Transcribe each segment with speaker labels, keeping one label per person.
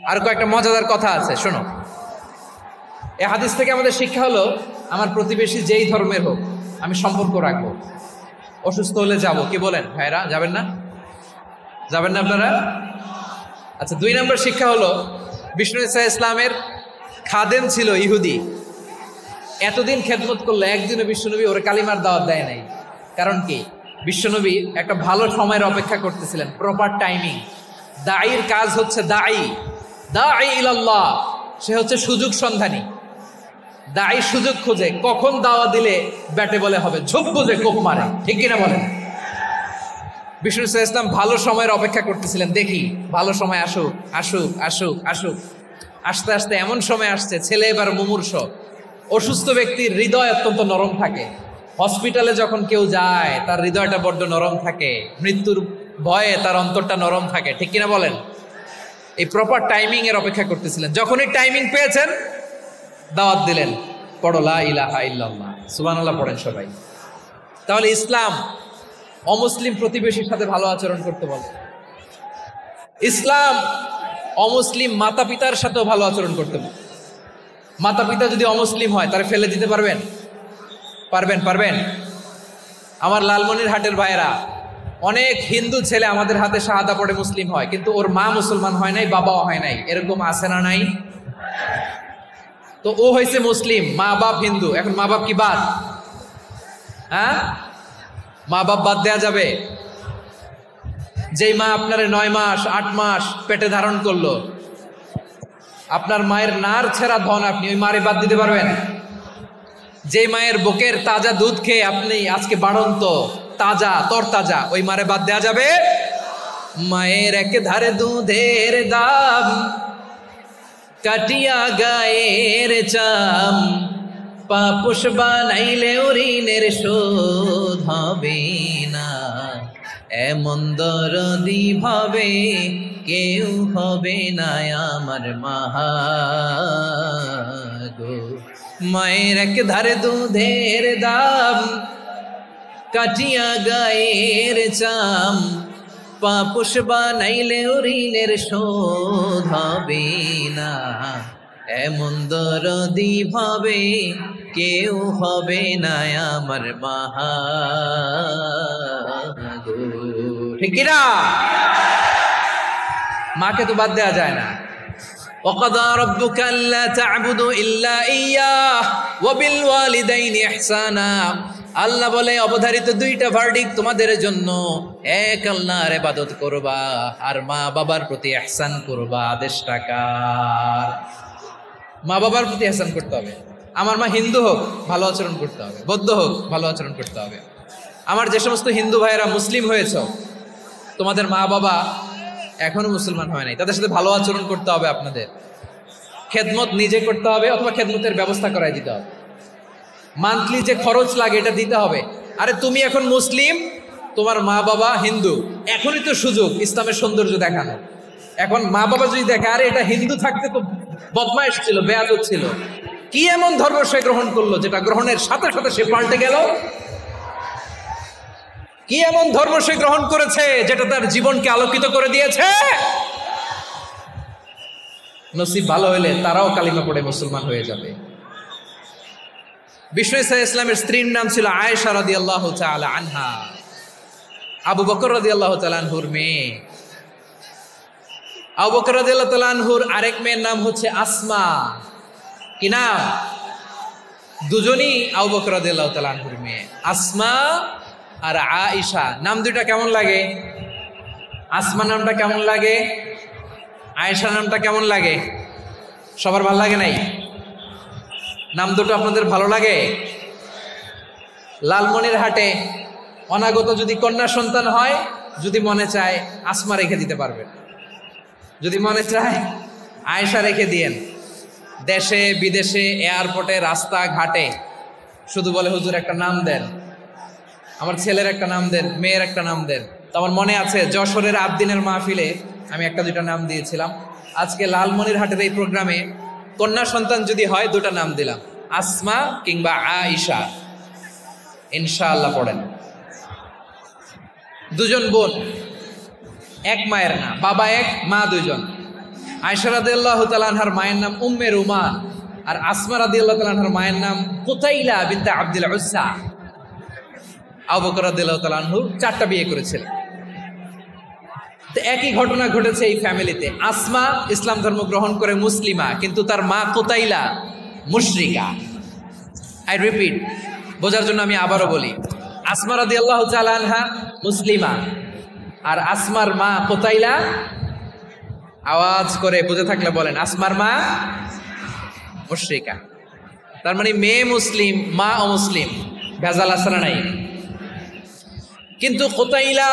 Speaker 1: আর কয়েকটা মজাদার কথা আছে, শোনো। এই হাদিস থেকে আমাদের শিক্ষা হলো, আমার প্রতিবেশী যেই ধর্মের হোক আমি সম্পর্ক রাখবো। অসুস্থ হলে যাব, কি বলেন ভাইরা? যাবেন না? যাবেন না আপনারা? আচ্ছা, 2 নম্বর শিক্ষা হলো, বিষ্ণু ইসা ইসলামের খাদেম ছিল ইহুদি। এতদিন খেদমত করলো, একদিনও বিশ্বনবী ওর কালিমার দাওয়াত দেয় নাই। কারণ কি? বিশ্বনবী একটা ভালো সময়ের অপেক্ষা করতেছিলেন, প্রপার টাইমিং। দাঈর কাজ হচ্ছে দাঈ ইলাল্লাহ, সে হচ্ছে সুযোগ সন্ধানী। দাঈ সুযোগ খোঁজে, কখন দাওয়া দিলে ব্যাটে বলে হবে, ঝোপ বুঝে কোপ মারে, ঠিক কিনা বলেন? বিষ্ণু ইসলাম ভালো সময়ের অপেক্ষা করতেছিলেন, দেখি ভালো সময় আসুক আসুক আসুক আসুক। আস্তে আস্তে এমন সময় আসছে, ছেলে এবার মুমূর্ষ। অসুস্থ ব্যক্তির হৃদয় অত্যন্ত নরম থাকে। হসপিটালে যখন কেউ যায় তার হৃদয়টা বড্ড নরম থাকে, মৃত্যুর ভয়ে তার অন্তরটা নরম থাকে, ঠিক কিনা বলেন? এই প্রপার টাইমিং এর অপেক্ষা করতেছিলেন। যখনই টাইমিং পেয়েছেন, দাওয়াত দিলেন, পড়ো লা ইলাহা ইল্লাল্লাহ, সুবহানাল্লাহ পড়েন সবাই। তাহলে ইসলাম অমুসলিম প্রতিবেশীর সাথে ভালো আচরণ করতে বলে। ইসলাম অমুসলিম মাতা পিতার সাথেও ভালো আচরণ করতে বলে। মাতা পিতা যদি অমুসলিম হয়, তারা ফেলে দিতে পারবেন? পারবেন? আমার লালমনিরহাটের ভাইয়েরা, অনেক হিন্দু ছেলে আমাদের হাতে শাহাদা পড়ে মুসলিম হয়, কিন্তু ওর মা মুসলমান হয় নাই, বাবাও হয় নাই। এরকম আছে না নাই? তো ও হয়েছে মুসলিম, মা বাপ হিন্দু, এখন মা বাপ কি বাদ? হ্যাঁ, মা বাপ বাদ দেয়া যাবে? যেই মা আপনার 9 মাস 8 মাস পেটে ধারণ করলো, আপনার মায়ের নার ছেঁড়া ধন, আপনি ওই মারে বাদ দিতে পারবেন? যে মায়ের বুকের তাজা দুধ খেয়ে আপনি আজকে বাড়ন্ত তাজা তরতাজা, ওই মারে বাদ দেয়া যাবে? মায়ের এক ধারে দুধের দাম, কাটিয়া গায়ের চাম, পাপুষ বানাইলে ঋণের শোধ হবে না। এমন দরদি ভাবে কেউ হবে না আমার মাহা গো। মায়ের এক ধারে দুধের দাম, কাটিয়া গায়ের চাম, পাপুষ বানাইলে ঋণের শোধ হবে না। এমন দরদি ভাবে কেউ হবে না আমার মাহা গো, ঠিক কিনা? মাকে তো বাদ দেওয়া যায় না। وَقَضَى رَبُّكَ أَلَّا تَعْبُدُوا إِلَّا إِيَّاهُ وَبِالْوَالِدَيْنِ إِحْسَانًا। আল্লাহ বলে, অবধারিত 2টা ভার্ডিক্ট তোমাদের জন্য, এক আল্লাহর ইবাদত করবা আর মা বাবার প্রতি ইহসান করবা। আদেশটা কার? মা বাবার প্রতি ইহসান করতে হবে। আমার মা হিন্দু হোক, ভালো আচরণ করতে হবে, বৌদ্ধ হোক, ভালো আচরণ করতে হবে। আমার যে সমস্ত হিন্দু ভাইয়েরা মুসলিম হয়েছ, তোমাদের মা বাবা এখনো মুসলমান হয় নাই, তাদের সাথে ভালো আচরণ করতে হবে। আপনাদের খেদমত নিজে করতে হবে, অথবা খেদমতের ব্যবস্থা করাই দিতে হবে। মান্থলি যে খরচ লাগে এটা দিতে হবে। আরে তুমি এখন মুসলিম, তোমার মা বাবা হিন্দু, এখনই তো সুযোগ ইসলামের সৌন্দর্য দেখানো। এখন মা বাবা যদি দেখে, আরে এটা হিন্দু থাকতে তো বদমাইশ ছিল, বেয়াদব ছিল, কি এমন ধর্ম সে গ্রহণ করলো যেটা গ্রহণের সাথে সাথে সে পাল্টে গেল? কি এমন ধর্ম সে গ্রহণ করেছে যেটা তার জীবনকে আলোকিত করে দিয়েছে? নসিব ভালো হলে তারাও কালিমা পড়ে মুসলমান হয়ে যাবে। বিষ্ণু ইসা ইসলামের স্ত্রীর নাম ছিল আয়েশা রাদিয়াল্লাহু তাআলা আনহা, আবু বকর রাদিয়াল্লাহু তাআলা আনহুর মেয়ে। আবু বকর রাদিয়াল্লাহু তাআলা আনহুর আরেক মেয়ের নাম হচ্ছে আসমা। কি নাম? দুজনই আবু বকর রাদিয়াল্লাহু তাআলা আনহুর মেয়ে, আসমা আর আয়েশা। নাম দুইটা কেমন লাগে? আসমা নামটা কেমন লাগে? আয়েশা নামটা কেমন লাগে? সবার ভালো লাগে নাই? নাম দুটো আপনাদের ভালো লাগে? লালমনিরহাটে অনাগত যদি কন্যা সন্তান হয়, যদি মনে চায় আসমা রেখে দিতে পারবেন, যদি মনে চায় আয়েশা রেখে দিয়েন। দেশে বিদেশে এয়ারপোর্টে রাস্তাঘাটে শুধু বলে, হুজুর একটা নাম দেন, আমার ছেলের একটা নাম দেন, মেয়ের একটা নাম দেন। তো আমার মনে আছে যশোরের আবদিনের মাহফিলে আমি 1-2টা নাম দিয়েছিলাম। আজকে লালমনিরহাটের এই প্রোগ্রামে কন্যা সন্তান যদি হয়, 2টা নাম দিলাম, আসমা কিংবা আয়েশা। ইনশাআল্লাহ পড়েন। 2জন বোন, এক মায়ের না, বাবা এক মা 2জন। আয়েশা রাদিয়াল্লাহু তাআলা আনহার মায়ের নাম উম্মে রুমান, আর আসমা রাদিয়াল্লাহু তাআলা আনহার মায়ের নাম কুতাইলা বিনতে আব্দুল উজ্জা। আবু বকর রাদিয়াল্লাহু তাআলা আনহু 4টা বিয়ে করেছিলেন। তো একই ঘটনা ঘটেছে এই ফ্যামিলিতে। আসমা ইসলাম ধর্ম গ্রহণ করে মুসলিমা, কিন্তু তার মা কুতাইলা মুশরিকা। আই রিপিট, বোঝার জন্য আমি আবারও বলি, আসমা রাদিয়াল্লাহু তাআলা আনহা মুসলিমা, আর আসমার মা কুতাইলা, আওয়াজ করে বুঝে থাকলে বলেন, আসমার মা মুশরিকা। তার মানে মেয়ে মুসলিম, মা অমুসলিম, ভেজাল আছে না নাই? কিন্তু কুতাইলা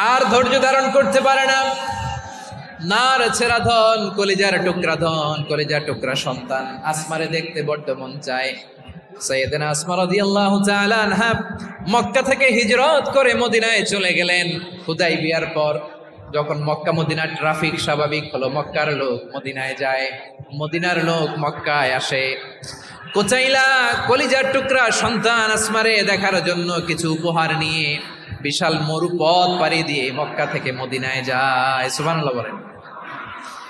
Speaker 1: আর ধৈর্য ধারণ করতে পারে না। নার ছেড়া ধন, কলিজার টুকরা ধন, কলিজার টুকরা সন্তান আসমারে দেখতে বড্ড মন চায়। সাইয়েদানা আসমা রাদিয়াল্লাহু তাআলা আনহা মক্কা থেকে হিজরত করে মদিনায় চলে গেলেন হুদাইবিয়ার পর। যখন মক্কা মদিনার ট্রাফিক স্বাভাবিক হলো, মক্কার লোক মদিনায় যায়, মদিনার লোক মক্কায় আসে। কুতাইলা কলিজার টুকরা সন্তান আসমারে দেখার জন্য কিছু উপহার নিয়ে বিশাল মরুপথ পাড়ি দিয়ে মক্কা থেকে মদিনায় যায়। সুবহানাল্লাহ বলেন।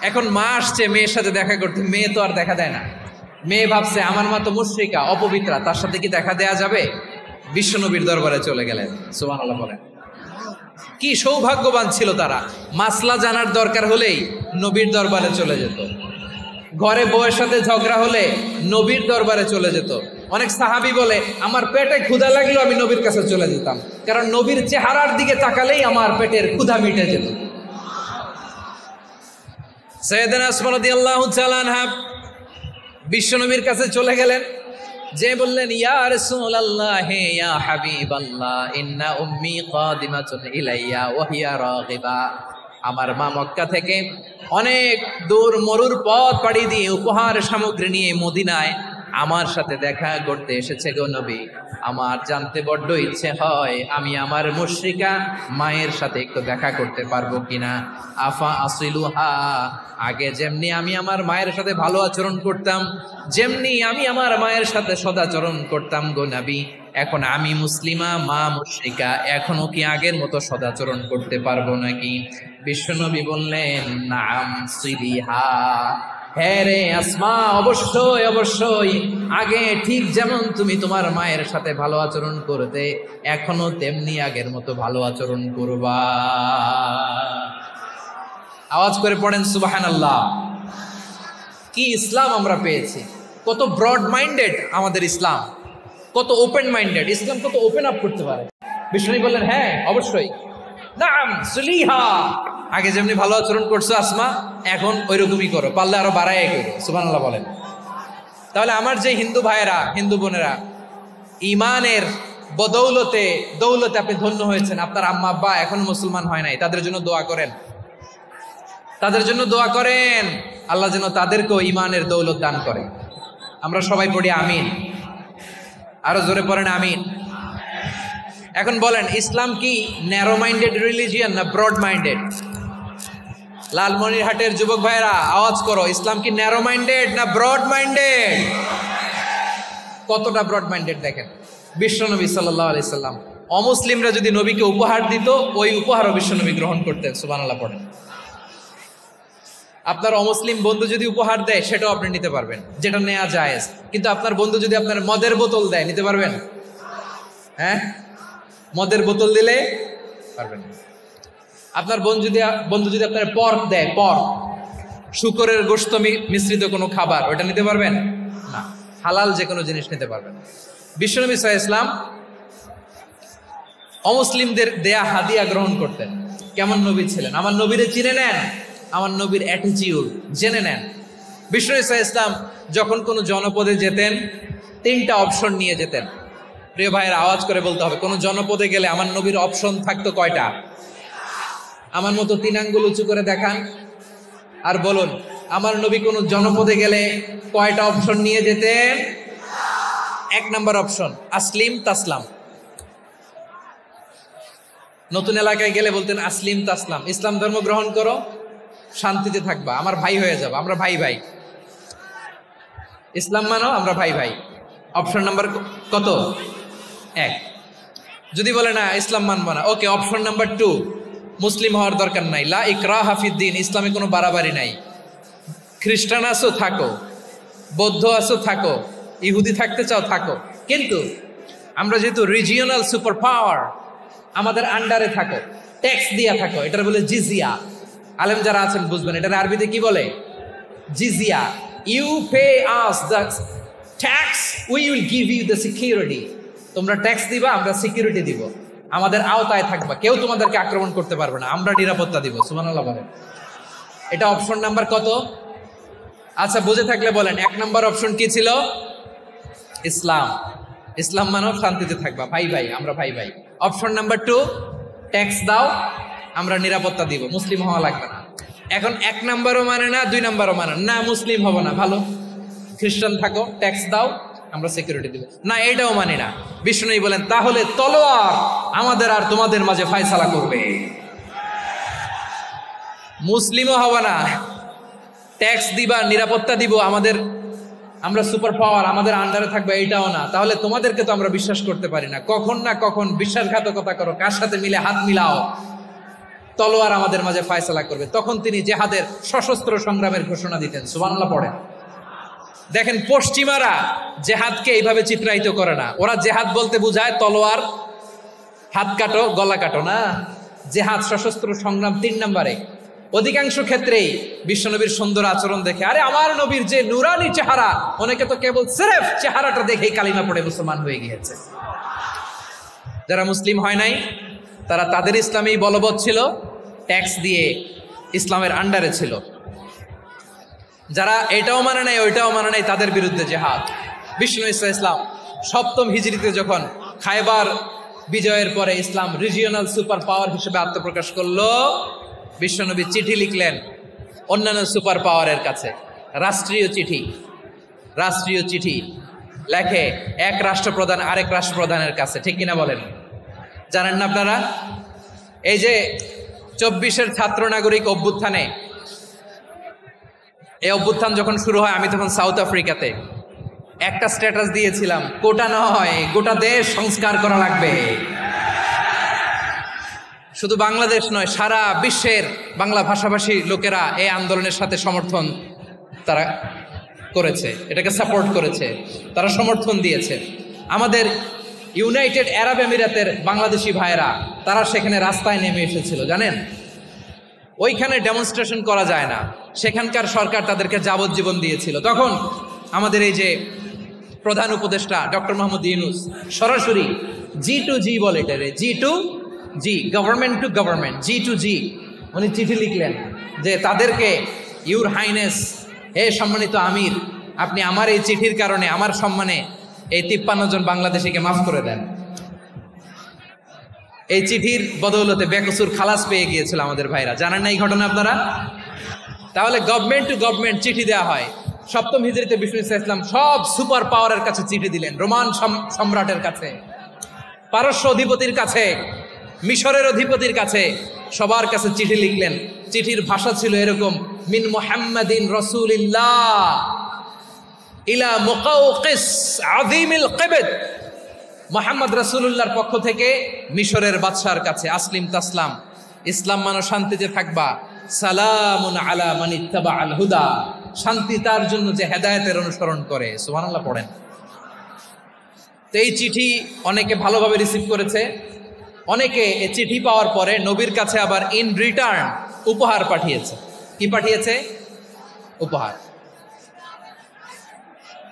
Speaker 1: এখন মা আসছে মেয়ের সাথে দেখা করতে, মেয়ে তো আর দেখা দেয় না। মেয়ে ভাবছে আমার মা তো মুশরিকা, অপবিত্রা, তার সাথে কি দেখা দেয়া যাবে? বিশ্বনবীর দরবারে চলে গেলেন। সুবহানাল্লাহ বলেন। কি সৌভাগ্যবান ছিল তারা, মাসলা জানার দরকার হলেই নবীর দরবারে চলে যেত। ঘরে বউয়ের সাথে ঝগড়া হলে নবীর দরবারে চলে যেত। অনেক সাহাবী বলে আমার পেটে ক্ষুধা লাগলো আমি নবীর কাছে চলে যেতাম, কারণ নবীর চেহারার দিকে তাকালেই আমার পেটের ক্ষুধা মিটে যেত। সাইয়েদানা আসমা রাদিয়াল্লাহু তাআলা আনহা বিশ্বনবীর কাছে চলে গেলেন, যে বললেন ইয়া রাসূলুল্লাহ ইয়া হাবিবাল্লাহ ইন্না উম্মি কাদিমাতুন ইলাইয়া ওয়া হিয়া রাগিবা। আমার মা মক্কা থেকে অনেক দূর মরুর পথ পাড়ি দিয়ে উপহার সামগ্রী নিয়ে মদিনায় আমার সাথে দেখা করতে এসেছে গো নবী। আমার জানতে বড্ড ইচ্ছে হয় আমি আমার মুশরিকা মায়ের সাথে একটু দেখা করতে পারবো কিনা। আফা আসিলুহা, আগে যেমনি আমি আমার মায়ের সাথে ভালো আচরণ করতাম, যেমনি আমি আমার মায়ের সাথে সদাচরণ করতাম গো নবী, এখন আমি মুসলিমা, মা মুশরিকা, এখনো কি আগের মতো সদাচরণ করতে পারবো নাকি? বিশ্বনবী বললেন নাম সিলিহা, হ্যাঁ রে আসমা, অবশ্যই অবশ্যই, আগে ঠিক যেমন তুমি তোমার মায়ের সাথে ভালো আচরণ করতে, এখনো তেমনি আগের মতো ভালো আচরণ করবা। আওয়াজ করে পড়েন সুবহানাল্লাহ। কি ইসলাম আমরা পেয়েছি! কত ব্রড মাইন্ডেড আমাদের ইসলাম, কত ওপেন মাইন্ডেড ইসলাম, কত ওপেন আপ করতে পারে। বিষ্ণু বললেন হ্যাঁ অবশ্যই, নাম সুলিহা, আগে যেমনি ভালো আচরণ করছো আসমা, এখন ওই রকমই করো, পারলে আরো বাড়াই করো। সুবহানাল্লাহ বলেন। তাহলে আমার যে হিন্দু ভাইয়েরা, হিন্দু বোনেরা, ইমানের বদৌলতে দৌলতে আপনি ধন্য হয়েছেন, আপনার আম্মা আব্বা এখনো মুসলমান হয় নাই, তাদের জন্য দোয়া করেন, তাদের জন্য দোয়া করেন, আল্লাহ যেন তাদেরকেও ইমানের দৌলত দান করে। আমরা সবাই পড়ি আমিন, আরো জোরে পড়েন আমিন। এখন বলেন, ইসলাম কি ন্যারো মাইন্ডেড রিলিজিয়ান না ব্রড মাইন্ডেড? লালমনিরহাটের যুবক ভাইরা আওয়াজ করো, ইসলাম কি ন্যারো মাইন্ডেড না ব্রড মাইন্ডেড? কতটা ব্রড মাইন্ডেড দেখেন। বিশ্বনবী সাল্লাল্লাহু আলাইহি সাল্লাম অমুসলিমরা যদি নবীকে উপহার দিত, ওই উপহারও বিশ্বনবী গ্রহণ করতেন। সুবহানাল্লাহ পড়েন। আপনার অমুসলিম বন্ধু যদি উপহার দেয়, সেটাও আপনি নিতে পারবেন, যেটা নেওয়া জায়েজ। কিন্তু আপনার বন্ধু যদি আপনার মদের বোতল দেয়, নিতে পারবেন? হ্যাঁ, মদের বোতল দিলে পারবেন না। আপনার বন্ধু যদি আপনার পর্ক দেয়, পর্ক, শুকরের গোশত মিশ্রিত কোনো খাবার, ওটা নিতে পারবেন না। হালাল যে কোনো জিনিস নিতে পারবেন। বিশ্বনবী সাল্লাল্লাহু আলাইহি ওয়াসাল্লাম অমুসলিমদের দেয়া হাদিয়া গ্রহণ করতেন। কেমন নবী ছিলেন! আমার নবীরে চিনে নেন, আমার নবীর অ্যাটিটিউড জেনে নেন। বিশ্বনবী সাল্লাল্লাহু আলাইহি ওয়াসাল্লাম যখন কোনো জনপদে যেতেন, 3টা অপশন নিয়ে যেতেন। প্রিয় ভাইয়ের আওয়াজ করে বলতে হবে, কোন জনপদে গেলে আমার নবীর অপশন থাকতো কয়টা? আমার মতো 3 আঙ্গুল উঁচু করে দেখান আর বলুন, আমার নবী কোন জনপদে গেলে কয়টা অপশন নিয়ে যেতেন? 1 নাম্বার অপশন আসলিম তাসলাম। নতুন এলাকায় গেলে বলতেন আসলিম তাসলাম, ইসলাম ধর্ম গ্রহণ করো, শান্তিতে থাকবা, আমার ভাই হয়ে যাবো, আমরা ভাই ভাই, ইসলাম মানো, আমরা ভাই ভাই। অপশন নাম্বার কত? 1। যদি বলে না ইসলাম মানবো না, ওকে, অপশন নাম্বার 2, মুসলিম হওয়ার দরকার নাই, লা ইকরাহা ফিদ্দিন, ইসলামে কোনো বাড়াবাড়ি নাই। খ্রিস্টান আছো থাকো, বৌদ্ধ আছো থাকো, ইহুদি থাকতে চাও থাকো, কিন্তু আমরা যেহেতু রিজিওনাল সুপার পাওয়ার, আমাদের আন্ডারে থাকো, ট্যাক্স দিয়া থাকো, এটার বলে জিজিয়া। আলেম যারা আছেন বুঝবেন এটার আরবিতে কি বলে, জিজিয়া। You pay us the tax, we will give you the security. তোমরা ট্যাক্স দিবা, আমরা সিকিউরিটি দিব, আমাদের আওতায় থাকবা, কেউ তোমাদেরকে আক্রমণ করতে পারবে না, আমরা নিরাপত্তা দিব। সুবহানাল্লাহ বলেন। এটা অপশন নাম্বার কত? আচ্ছা বুঝে থাকলে বলেন, 1 নম্বর অপশন কি ছিল? ইসলাম। ইসলাম মানো শান্তিতে থাকবা, ভাই ভাই, আমরা ভাই ভাই। অপশন নাম্বার 2, ট্যাক্স দাও, আমরা নিরাপত্তা দিব, মুসলিম হওয়া লাগবে না। এখন 1 নম্বরও মানে না, 2 নম্বরও মানে না, মুসলিম হবো না, ভালো খ্রিস্টান থাকো, ট্যাক্স দাও, আমরা সিকিউরিটি দিব না, এইটাও মানি না। বিষ্ণু বলেন তাহলে তলোয়ার আমাদের আর তোমাদের মাঝে ফয়সালা করবে, মুসলিমও হবো না, ট্যাক্স দিবা, নিরাপত্তা দিব, আমরা সুপার পাওয়ার, আমাদের আন্ডারে থাকবে, এইটাও না। তাহলে তোমাদেরকে তো আমরা বিশ্বাস করতে পারি না, কখন না কখন বিশ্বাসঘাতকতা করো, কার সাথে মিলে হাত মিলাও, তলোয়ার আমাদের মাঝে ফয়সালা করবে। তখন তিনি জেহাদের সশস্ত্র সংগ্রামের ঘোষণা দিতেন। সুবহানাল্লাহ পড়েন। দেখেন পশ্চিমারা জেহাদকে এইভাবে চিত্রায়িত করে না, ওরা জেহাদ বলতে বুঝায় তলোয়ার, হাত কাটো, গলা কাটো না। জেহাদ সশস্ত্র সংগ্রাম 3 নম্বরে। অধিকাংশ ক্ষেত্রেই বিশ্বনবীর সুন্দর আচরণ দেখে, আরে আমার নবীর যে নুরানি চেহারা, অনেকে তো কেবল সিরেফ চেহারাটা দেখেই কালিমা পড়ে মুসলমান হয়ে গিয়েছে। যারা মুসলিম হয় নাই তারা তাদের ইসলামেই বলবৎ ছিল, ট্যাক্স দিয়ে ইসলামের আন্ডারে ছিল। যারা এটাও মানে নাই ওইটাও মানে নাই, তাদের বিরুদ্ধে জেহাদ। বিষ্ণু ইসলাম 7ম হিজরিতে যখন খায়বার বিজয়ের পরে ইসলাম রিজিওনাল সুপার পাওয়ার হিসেবে আত্মপ্রকাশ করলো, বিশ্বনবী চিঠি লিখলেন অন্যান্য সুপার পাওয়ারের কাছে, রাষ্ট্রীয় চিঠি লেখে এক রাষ্ট্রপ্রধান আরেক রাষ্ট্রপ্রধানের কাছে, ঠিক কিনা বলেন? জানেন না আপনারা? এই যে 24-এর ছাত্র নাগরিক অভ্যুত্থানে, এই অভ্যুত্থান যখন শুরু হয়, আমি তখন সাউথ আফ্রিকাতে, একটা স্ট্যাটাস দিয়েছিলাম, কোটা নয় গোটা দেশ সংস্কার করা লাগবে। শুধু বাংলাদেশ নয়, সারা বিশ্বের বাংলা ভাষাভাষী লোকেরা এই আন্দোলনের সাথে সমর্থন তারা করেছে, এটাকে সাপোর্ট করেছে, তারা সমর্থন দিয়েছে। আমাদের ইউনাইটেড আরব আমিরাতের বাংলাদেশি ভাইয়েরা তারা সেখানে রাস্তায় নেমে এসেছিল, জানেন? ওইখানে ডেমনস্ট্রেশন করা যায় না, সেখানকার সরকার তাদেরকে যাবজ্জীবন দিয়েছিল। তখন আমাদের এই যে প্রধান উপদেষ্টা ডক্টর মোহাম্মদ ইউনূস সরাসরি G2G বলে, এটারে G2G, government to government, G2G, উনি চিঠি লিখলেন যে তাদেরকে, ইউর হাইনেস, হে সম্মানিত আমির, আপনি আমার এই চিঠির কারণে আমার সম্মানে এই 53 জন বাংলাদেশিকে মাফ করে দেন। এই চিঠির বদৌলতে বেকসুর খালাস পেয়ে গিয়েছিল আমাদের ভাইরা, জানেন না এই ঘটনা আপনারা? তাহলে গভর্নমেন্ট টু গভর্নমেন্ট চিঠি দেওয়া হয়। 7ম হিজরিতে বিষ্ণু ইসলাম সব সুপার পাওয়ারের কাছে চিঠি দিলেন, রোমান সম্রাটের কাছে, পারস্য অধিপতির কাছে, মিশরের অধিপতির কাছে, সবার কাছে চিঠি লিখলেন। চিঠির ভাষা ছিল এরকম, মিন মুহাম্মাদিন রাসূলিল্লাহ ইলা মুকাওকিস আযীমিল কিবত, মুহাম্মদ রাসূলুল্লাহর পক্ষ থেকে মিশরের বাদশার কাছে, আসলিম তাসলাম, ইসলাম মানো শান্তিতে থাকবা, সালামুন আলা মান ইত্তাবাআল হুদা, শান্তি তার জন্য যে হেদায়েতের অনুসরণ করে। সুবহানাল্লাহ পড়েন। তো এই চিঠি অনেকে ভালোভাবে রিসিভ করেছে, অনেকে এই চিঠি পাওয়ার পরে নবীর কাছে আবার ইন রিটার্ন উপহার পাঠিয়েছে। কি পাঠিয়েছে? উপহার।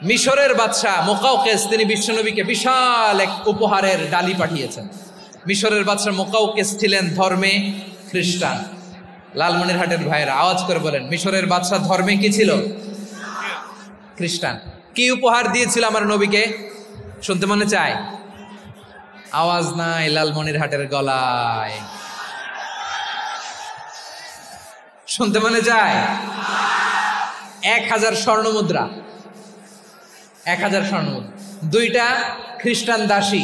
Speaker 1: মিশরের বাদশাহ মুকাওকিস তিনি বিশ্বনবীকে বিশাল এক উপহারের ডালি পাঠিয়েছেন। মিশরের বাদশাহ মুকাওকিস ছিলেন ধর্মে খ্রিস্টান। লালমনিরহাটের ভাইয়েরা আওয়াজ করে বলেন, মিশরের বাদশাহ ধর্মে কি ছিল? খ্রিস্টান। কি উপহার দিয়েছিল আমার নবীকে? শুনতে মনে চায়? আওয়াজ নাই লালমনিরহাটের গলায়, শুনতে মনে চায়? 1000 স্বর্ণ মুদ্রা, 1000 স্বর্ণ মুদ্রা। 2টা খ্রিস্টান দাসী,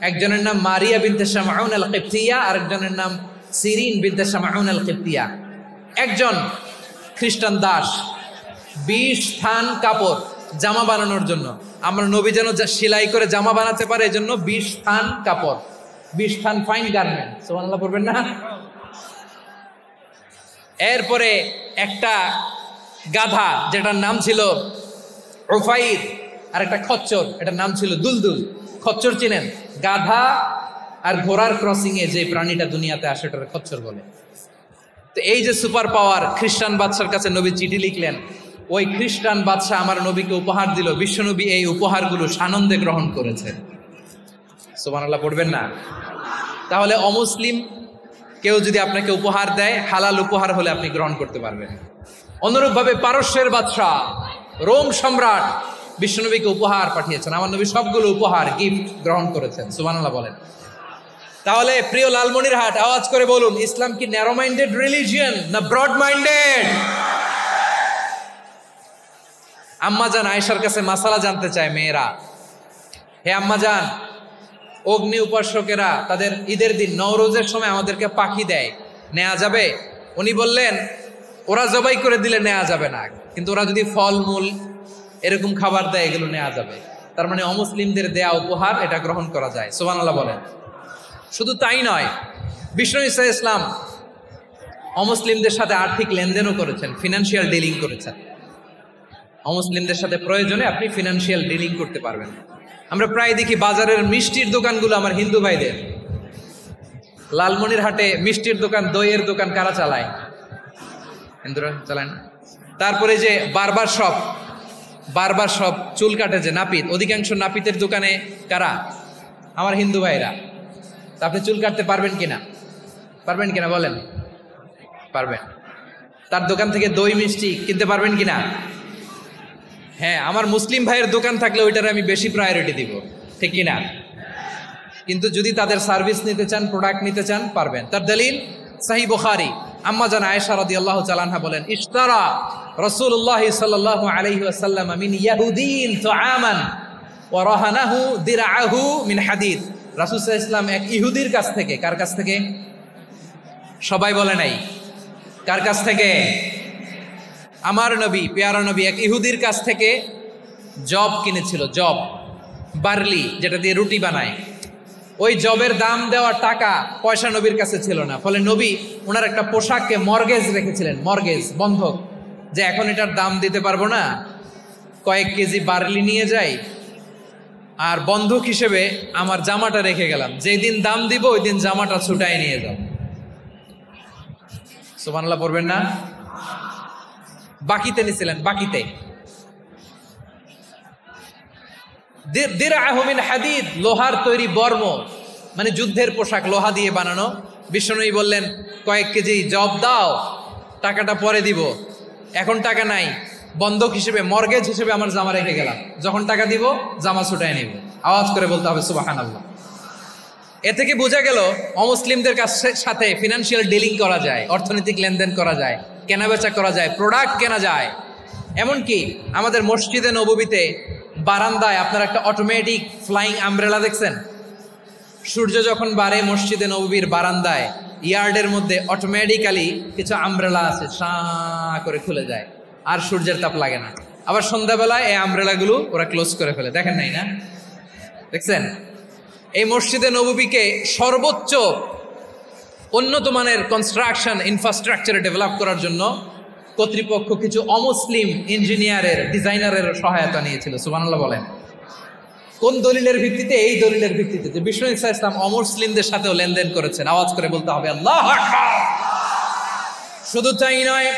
Speaker 1: একজনের নাম মারিয়া বিনতে শামউন আল কিবতিয়া, আরেকজনের নাম সিরিন বিনতে শামউন আল কিবতিয়া। একজন খ্রিস্টান দাস 20 থান কাপড় জামা বানানোর জন্য, আমরা নবী যেন সেলাই করে জামা বানাতে পারে, এই জন্য 20 থান কাপড়, 20 থান ফাইন গার্মেন্ট, সুবহানাল্লাহ পড়বেন না? এরপরে একটা গাধা যেটার নাম ছিল উফাইর, আর একটা খচ্চর, এটার নাম ছিল দুলদুল। খচ্চর চিনেন? গাধা আর ঘোড়ার ক্রসিং এ যে প্রাণীটা দুনিয়াতে আসে ওটার খচ্চর বলে। তো এই যে সুপার পাওয়ার, খ্রিস্টান বাদশার কাছে নবী চিঠি লিখলেন, ওই খ্রিস্টান বাদশা আমার নবীকে উপহার দিল, বিশ্বনবী এই উপহারগুলো সানন্দে গ্রহণ করেছেন। সুবহানাল্লাহ পড়বেন না? তাহলে অমুসলিম কেউ যদি আপনাকে উপহার দেয়, হালাল উপহার হলে আপনি গ্রহণ করতে পারবেন। অনুরূপভাবে পারস্যের বাদশা, রোম সম্রাট বিশ্বনবীকে উপহার পাঠিয়েছেন, আমার নবী সবগুলো উপহার গিফট গ্রহণ করেছেন। সুবহানাল্লাহ বলেন। তাহলে প্রিয় লালমনিরহাট, আওয়াজ করে বলুন, ইসলাম কি ন্যারো মাইন্ডেড রিলিজিয়ন না ব্রড মাইন্ডেড? আম্মাজান আয়েশার কাছে মাসালা জানতে চায় মেয়েরা, হে আম্মাজান, অগ্নি উপাসকেরা তাদের ঈদের দিন নওরোজের সময় আমাদেরকে পাখি দেয়, নেওয়া যাবে? উনি বললেন, ওরা জবাই করে দিলে নেওয়া যাবে না, কিন্তু ওরা যদি ফলমূল এরকম খাবার দেয় এগুলো নেওয়া যাবে। তার মানে অমুসলিমদের দেয়া উপহার এটা গ্রহণ করা যায়। সুবহানাল্লাহ বলেন। শুধু তাই নয়, বিষ্ণু ঈসা ইসলাম অমুসলিমদের সাথে আর্থিক লেনদেনও করেছেন, ফিনান্সিয়াল ডিলিং করেছেন। অমুসলিমদের সাথে প্রয়োজনে আপনি ফিনান্সিয়াল ডিলিং করতে পারবেন। আমরা প্রায় দেখি বাজারের মিষ্টির দোকানগুলো আমার হিন্দু ভাইদের। লালমনিরহাটে মিষ্টির দোকান, দইয়ের দোকান কারা চালায়? হিন্দুরা চালায় না। তারপরে যে বারবার শপ, চুল কাটে যে নাপিত, অধিকাংশ নাপিতের দোকানে কারা? আমার হিন্দু ভাইরা। তা আপনি চুল কাটতে পারবেন কিনা বলেন? পারবেন। তার দোকান থেকে দই মিষ্টি কিনতে পারবেন কিনা? হ্যাঁ, আমার মুসলিম ভাইয়ের দোকান থাকলে ওইটার আমি বেশি প্রায়োরিটি দিব, ঠিক কিনা? কিন্তু যদি তাদের সার্ভিস নিতে চান, প্রোডাক্ট নিতে চান, পারবেন। তার দলিল সহিহ বুখারী, আম্মা জান আয়েশা রাদিয়াল্লাহু তাআলা আনহা বলেন, ইশতারা রাসূলুল্লাহ সাল্লাল্লাহু আলাইহি ওয়াসাল্লাম মিন ইয়াহুদিন তুআমান ওয়া রাহানাহু দিরআহু মিন হাদিদ। রাসূল সাল্লাল্লাহু আলাইহি ওয়াসাল্লাম এক ইহুদির কাছ থেকে, কার কাছ থেকে? সবাই বলে নাই কার কাছ থেকে? আমার নবী, পেয়ারা নবী এক ইহুদির কাছ থেকে জব কিনেছিল, জব, বার্লি, যেটা দিয়ে রুটি বানায়। ওই জবের দাম দেওয়ার টাকা পয়সা নবীর কাছে ছিল না, ফলে নবী ওনার একটা পোশাককে মর্গেজ রেখেছিলেন, মর্গেজ, বন্ধক, যে এখন এটার দাম দিতে পারবো না, কয়েক কেজি বার্লি নিয়ে যাই আর বন্ধক হিসেবে আমার জামাটা রেখে গেলাম, যেদিন দাম দিব ওই দিন জামাটা ছুটাই নিয়ে যাও। সুবহানাল্লাহ পড়বেন না? বাকিতে নিছিলেন, বাকিতে। দিরআহু মিন হাদিদ, লোহার তৈরি বর্ম, মানে যুদ্ধের পোশাক, লোহা দিয়ে বানানো। বিষ্ণুনবী বললেন, কয়েক কেজি জব দাও, টাকাটা পরে দিব, এখন টাকা নাই, বন্ধক হিসেবে, মর্গেজ হিসেবে আমার জামা রেখে গেলাম, যখন টাকা দিব জামা ছুটাই নিব। আওয়াজ করে বলতে হবে সুবহানাল্লাহ। এ থেকে বোঝা গেল অমুসলিমদের সাথে ফিনান্সিয়াল ডিলিং করা যায়, অর্থনৈতিক লেনদেন করা যায়, কেনাবেচা করা যায়, প্রোডাক্ট কেনা যায়। এমনকি আমাদের মসজিদে নববীতে বারান্দায় আপনার একটা অটোমেটিক ফ্লাইং আমব্রেলা দেখছেন? সূর্য যখন বাড়ে মসজিদে নববীর বারান্দায় ইয়ার্ডের মধ্যে অটোমেটিক্যালি কিছু আমব্রেলা আছে, সাঁ করে খুলে যায়, আর সূর্যের তাপ লাগে না। আবার সন্ধ্যাবেলায় এই আমব্রেলাগুলো ওরা ক্লোজ করে ফেলে, দেখেন নাই না? দেখছেন? এই মসজিদে নববীকে সর্বোচ্চ উন্নত মানের কনস্ট্রাকশন ইনফ্রাস্ট্রাকচারে ডেভেলপ করার জন্য কর্তৃপক্ষ কিছু অমুসলিম ইঞ্জিনিয়ারের, ডিজাইনারের সহায়তা নিয়েছিল। সুবহানাল্লাহ বলেন। কোন দলিলের ভিত্তিতে? এই দলিলের ভিত্তিতে যে বিষ্ণু ঈসা ইসলাম অমুসলিমদের সাথেও লেনদেন করেছেন। আওয়াজ করে বলতে হবে আল্লাহু আকবার। শুধু তাই নয়,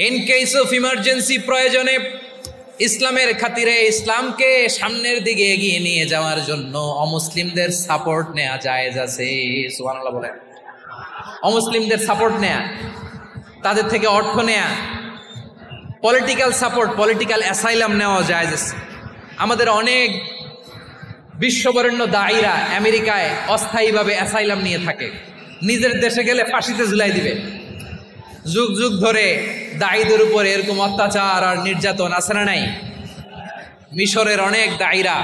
Speaker 1: ইন কেস অফ ইমার্জেন্সি, প্রয়োজনে ইসলামের খাতিরে, ইসলামকে সামনের দিকে এগিয়ে নিয়ে যাওয়ার জন্য অমুসলিমদের সাপোর্ট নেওয়া জায়েজ আছে। সুবহানাল্লাহ বলেন। অমুসলিমদের সাপোর্ট নেয়া, তাদের থেকে অর্থ নেয়া, পলিটিক্যাল সাপোর্ট, পলিটিক্যাল অ্যাসাইলাম নেওয়া জায়েজ আছে। আমাদের অনেক বিশ্ববরেণ্য দায়ীরা আমেরিকায় অস্থায়ীভাবে অ্যাসাইলাম নিয়ে থাকে, নিজের দেশে গেলে ফাঁসিতে ঝুলাই দিবে। যুগ যুগ ধরে দায়ীদের উপর এরকম অত্যাচার আর নির্যাতন আছে না নাই? মিশরের অনেক দায়ীরা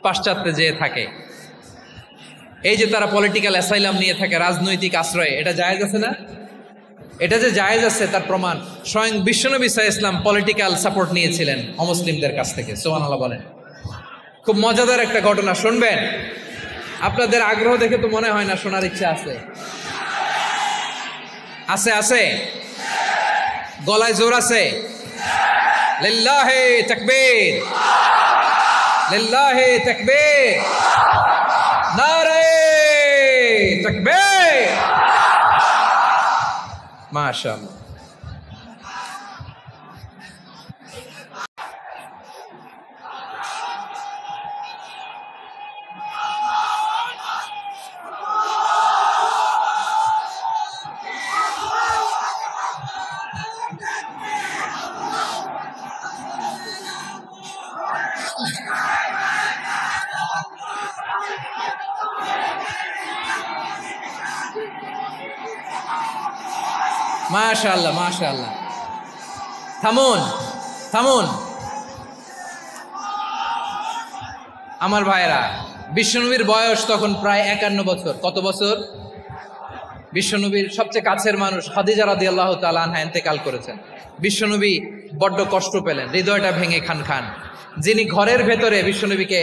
Speaker 1: পাশ্চাত্যে যেয়ে থাকে, এই যে তারা পলিটিক্যাল অ্যাসাইলাম নিয়ে থাকে, রাজনৈতিক আশ্রয়, এটা জায়েজ আছে না? এটা যে জায়েজ আছে তার প্রমাণ স্বয়ং বিশ্বনবী সাল্লাল্লাহু আলাইহি ওয়াসাল্লাম পলিটিক্যাল সাপোর্ট নিয়েছিলেন অমুসলিমদের কাছ থেকে। সুবহানাল্লাহ বলেন। খুব মজাদার একটা ঘটনা, শুনবেন? আপনাদের আগ্রহ দেখে তো মনে হয় না শোনার ইচ্ছা আছে। আছে আছে, গলায় জোর আছে। লিল্লাহে তাকবীর, লিল্লাহে তাকবীর, নারে তাকবীর। মাশাআল্লাহ। মাশাআল্লাহ মাশাআল্লাহ। থামুন থামুন আমার ভাইরা। বিশ্বনবীর বয়স তখন প্রায় 51 বছর। কত বছর? বিশ্বনবীর সবচেয়ে কাছের মানুষ খাদিজা রাদিয়াল্লাহু তাআলা আনহা ইন্তেকাল করেছেন। বিশ্বনবী বড্ড কষ্ট পেলেন, হৃদয়টা ভেঙে খান খান। যিনি ঘরের ভেতরে বিশ্বনবীকে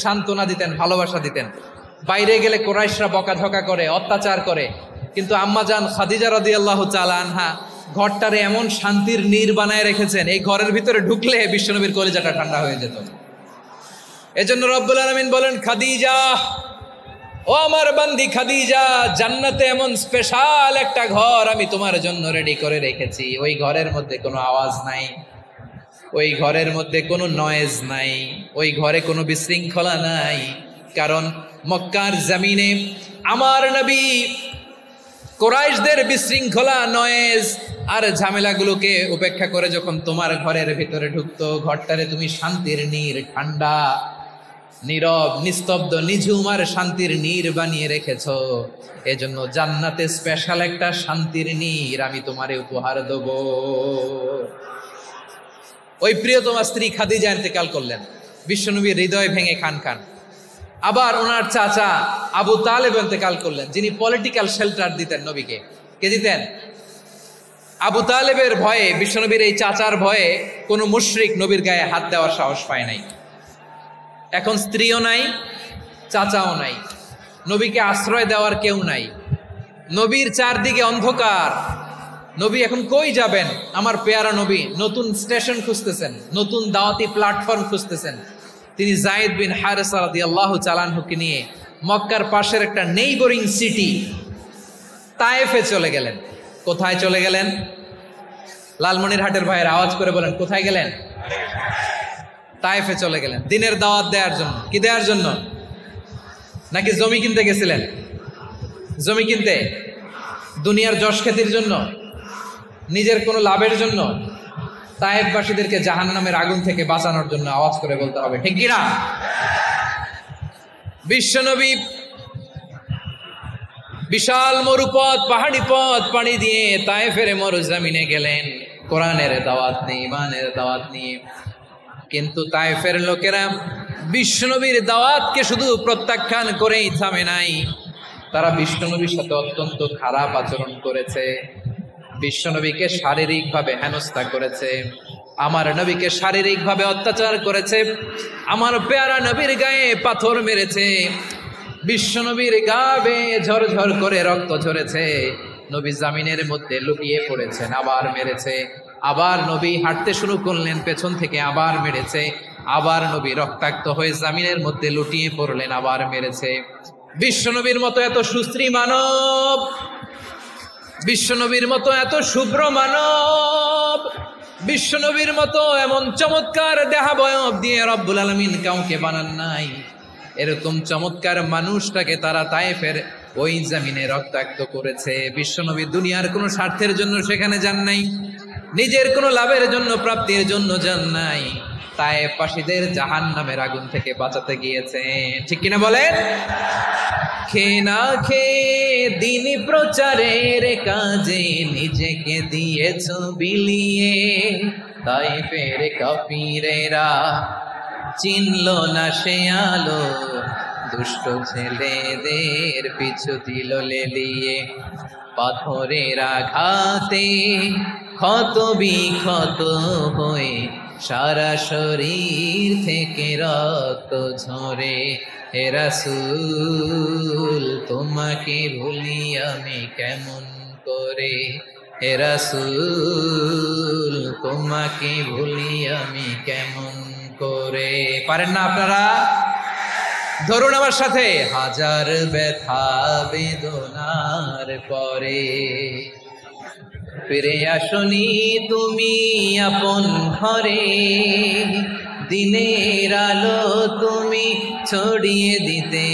Speaker 1: সান্ত্বনা দিতেন, ভালোবাসা দিতেন, বাইরে গেলে কুরাইশরা বকাঝকা করে, অত্যাচার করে, কিন্তু আম্মাজান খাদিজা রাদিয়াল্লাহু তাআলা আনহা ঘরটারে এমন শান্তির নীড় বানায় রেখেছেন, এই ঘরের ভিতরে ঢুকলে বিশ্বনবীর কলিজাটা ঠান্ডা হয়ে যেত। এজন্য রব্বুল আলামিন বলেন, খাদিজা, ও আমার বান্দি খাদিজা, জান্নাতে এমন স্পেশাল একটা ঘর আমি তোমার জন্য রেডি করে রেখেছি। ওই ঘরের মধ্যে কোনো আওয়াজ নাই, ওই ঘরের মধ্যে কোনো নয়েজ নাই, ওই ঘরে কোনো বিশৃঙ্খলা নাই। কারণ মক্কার জমিনে আমার নবী কুরাইশদের বিশৃঙ্খলা, নয়েজ আর ঝামেলাগুলোকে উপেক্ষা করে যখন তোমার ঘরের ভিতরে ঢুকতো, ঘরটারে তুমি শান্তির নীড়, ঠান্ডা, নীরব, নিস্তব্ধ, নিঝুম আর শান্তির নীড় বানিয়ে রেখেছো। এজন্য জান্নাতে স্পেশাল একটা শান্তির নীড় আমি তোমারে উপহার দেব। ওই প্রিয়তমা স্ত্রী খাদিজা ইন্তেকাল করলেন, বিশ্বনবীর হৃদয় ভেঙে খান খান। আবার ওনার চাচা আবু তালেব ইন্তেকাল করলেন, যিনি পলিটিক্যাল শেল্টার দিতেন নবীকে। কে দিতেন? আবু তালেবের ভয়ে, বিশ্বনবীর এই চাচার ভয়ে কোনো মুশরিক নবীর গায়ে হাত দেওয়ার সাহস পায় নাই। এখন স্ত্রীও নাই, চাচাও নাই, নবীকে আশ্রয় দেওয়ার কেউ নাই। নবীর চারদিকে অন্ধকার। নবী এখন কই যাবেন? আমার পেয়ারা নবী নতুন স্টেশন খুঁজতেছেন, নতুন দাওয়াতি প্ল্যাটফর্ম খুঁজতেছেন। তিনি যায়েদ বিন হারেসা রাদিয়াল্লাহু তাআলা আনহুকে নিয়ে মক্কার পাশের একটা নেইবরিং সিটি তায়েফে চলে গেলেন। কোথায় চলে গেলেন? লালমনিরহাটের ভাইয়ের আওয়াজ করে বলেন, কোথায় গেলেন? তায়েফে চলে গেলেন দিনের দাওয়াত দেওয়ার জন্য। কি দেওয়ার জন্য? নাকি জমি কিনতে গেছিলেন? জমি কিনতে, দুনিয়ার যশ খ্যাতির জন্য, নিজের কোনো লাভের জন্য? তায়েফবাসীদেরকে জাহান্নামের আগুন থেকে বাঁচানোর জন্য। আওয়াজ করে বলতে হবে, ঠিক কিনা? বিশ্বনবী বিশাল মরুপথ, পাহাড়ি পথ পাড়ি দিয়ে তায়েফের মরুজমিনে গেলেন কোরআনের দাওয়াত নিয়ে, ইমানের দাওয়াত নিয়ে। কিন্তু তায়েফের লোকেরা বিশ্বনবীর দাওয়াতকে শুধু প্রত্যাখ্যান করেই থামে নাই, তারা বিশ্বনবীর সাথে অত্যন্ত খারাপ আচরণ করেছে। বিশ্বনবীকে শারীরিকভাবে হেনস্থা করেছে, আমার নবীকে শারীরিকভাবে অত্যাচার করেছে, আমার পেয়ারা নবীর গায়ে পাথর মেরেছে, বিশ্বনবীর গা বেয়ে ঝরঝর করে রক্ত ঝরেছে, নবী জামিনের মধ্যে লুকিয়ে পড়েছেন, আবার মেরেছে। আবার নবী হাঁটতে শুরু করলেন, পেছন থেকে আবার মেরেছে। আবার নবী রক্তাক্ত হয়ে জামিনের মধ্যে লুটিয়ে পড়লেন, আবার মেরেছে। বিশ্বনবীর মতো এত সুশ্রী মানব, বিশ্বনবীর মতো এত শুভ্র মানব, বিশ্বনবীর মতো এমন চমৎকার দেহাবয়ব দিয়ে রব্বুল আলামিন কাউকে বানান নাই। এরকম চমৎকার মানুষটাকে তারা তায়েফের ওই জমিনে রক্তাক্ত করেছে। বিশ্বনবী দুনিয়ার কোনো স্বার্থের জন্য সেখানে যান নাই, নিজের কোনো লাভের জন্য, প্রাপ্তির জন্য যান নাই, তায়েফবাসীদের জাহান্নামের আগুন থেকে বাঁচাতে গিয়েছেন। ঠিক কিনা বলেন? খেয়ে না খেয়ে দিন প্রচারের কাজে নিজেকে দিয়েছ বিলিয়ে, তায়েফের কাফিরেরা চিনল না সে আলো, দুষ্ট ছেলেদের পিছু দিল লেলিয়ে। পাথরের আঘাতে ক্ষত বিক্ষত হয়ে সারা শরীর থেকে রক্ত ঝরে, হে রাসূল তোমাকে ভুলি আমি কেমন করে। হে রাসূল তোমাকে ভুলি আমি কেমন করে। পারেন না আপনারা? ধরুন আমার সাথে। হাজার ব্যথা বেদনার পরে ফিরে আসনি তুমি আপন ঘরে, দিনের আলো তুমি ছড়িয়ে দিতে,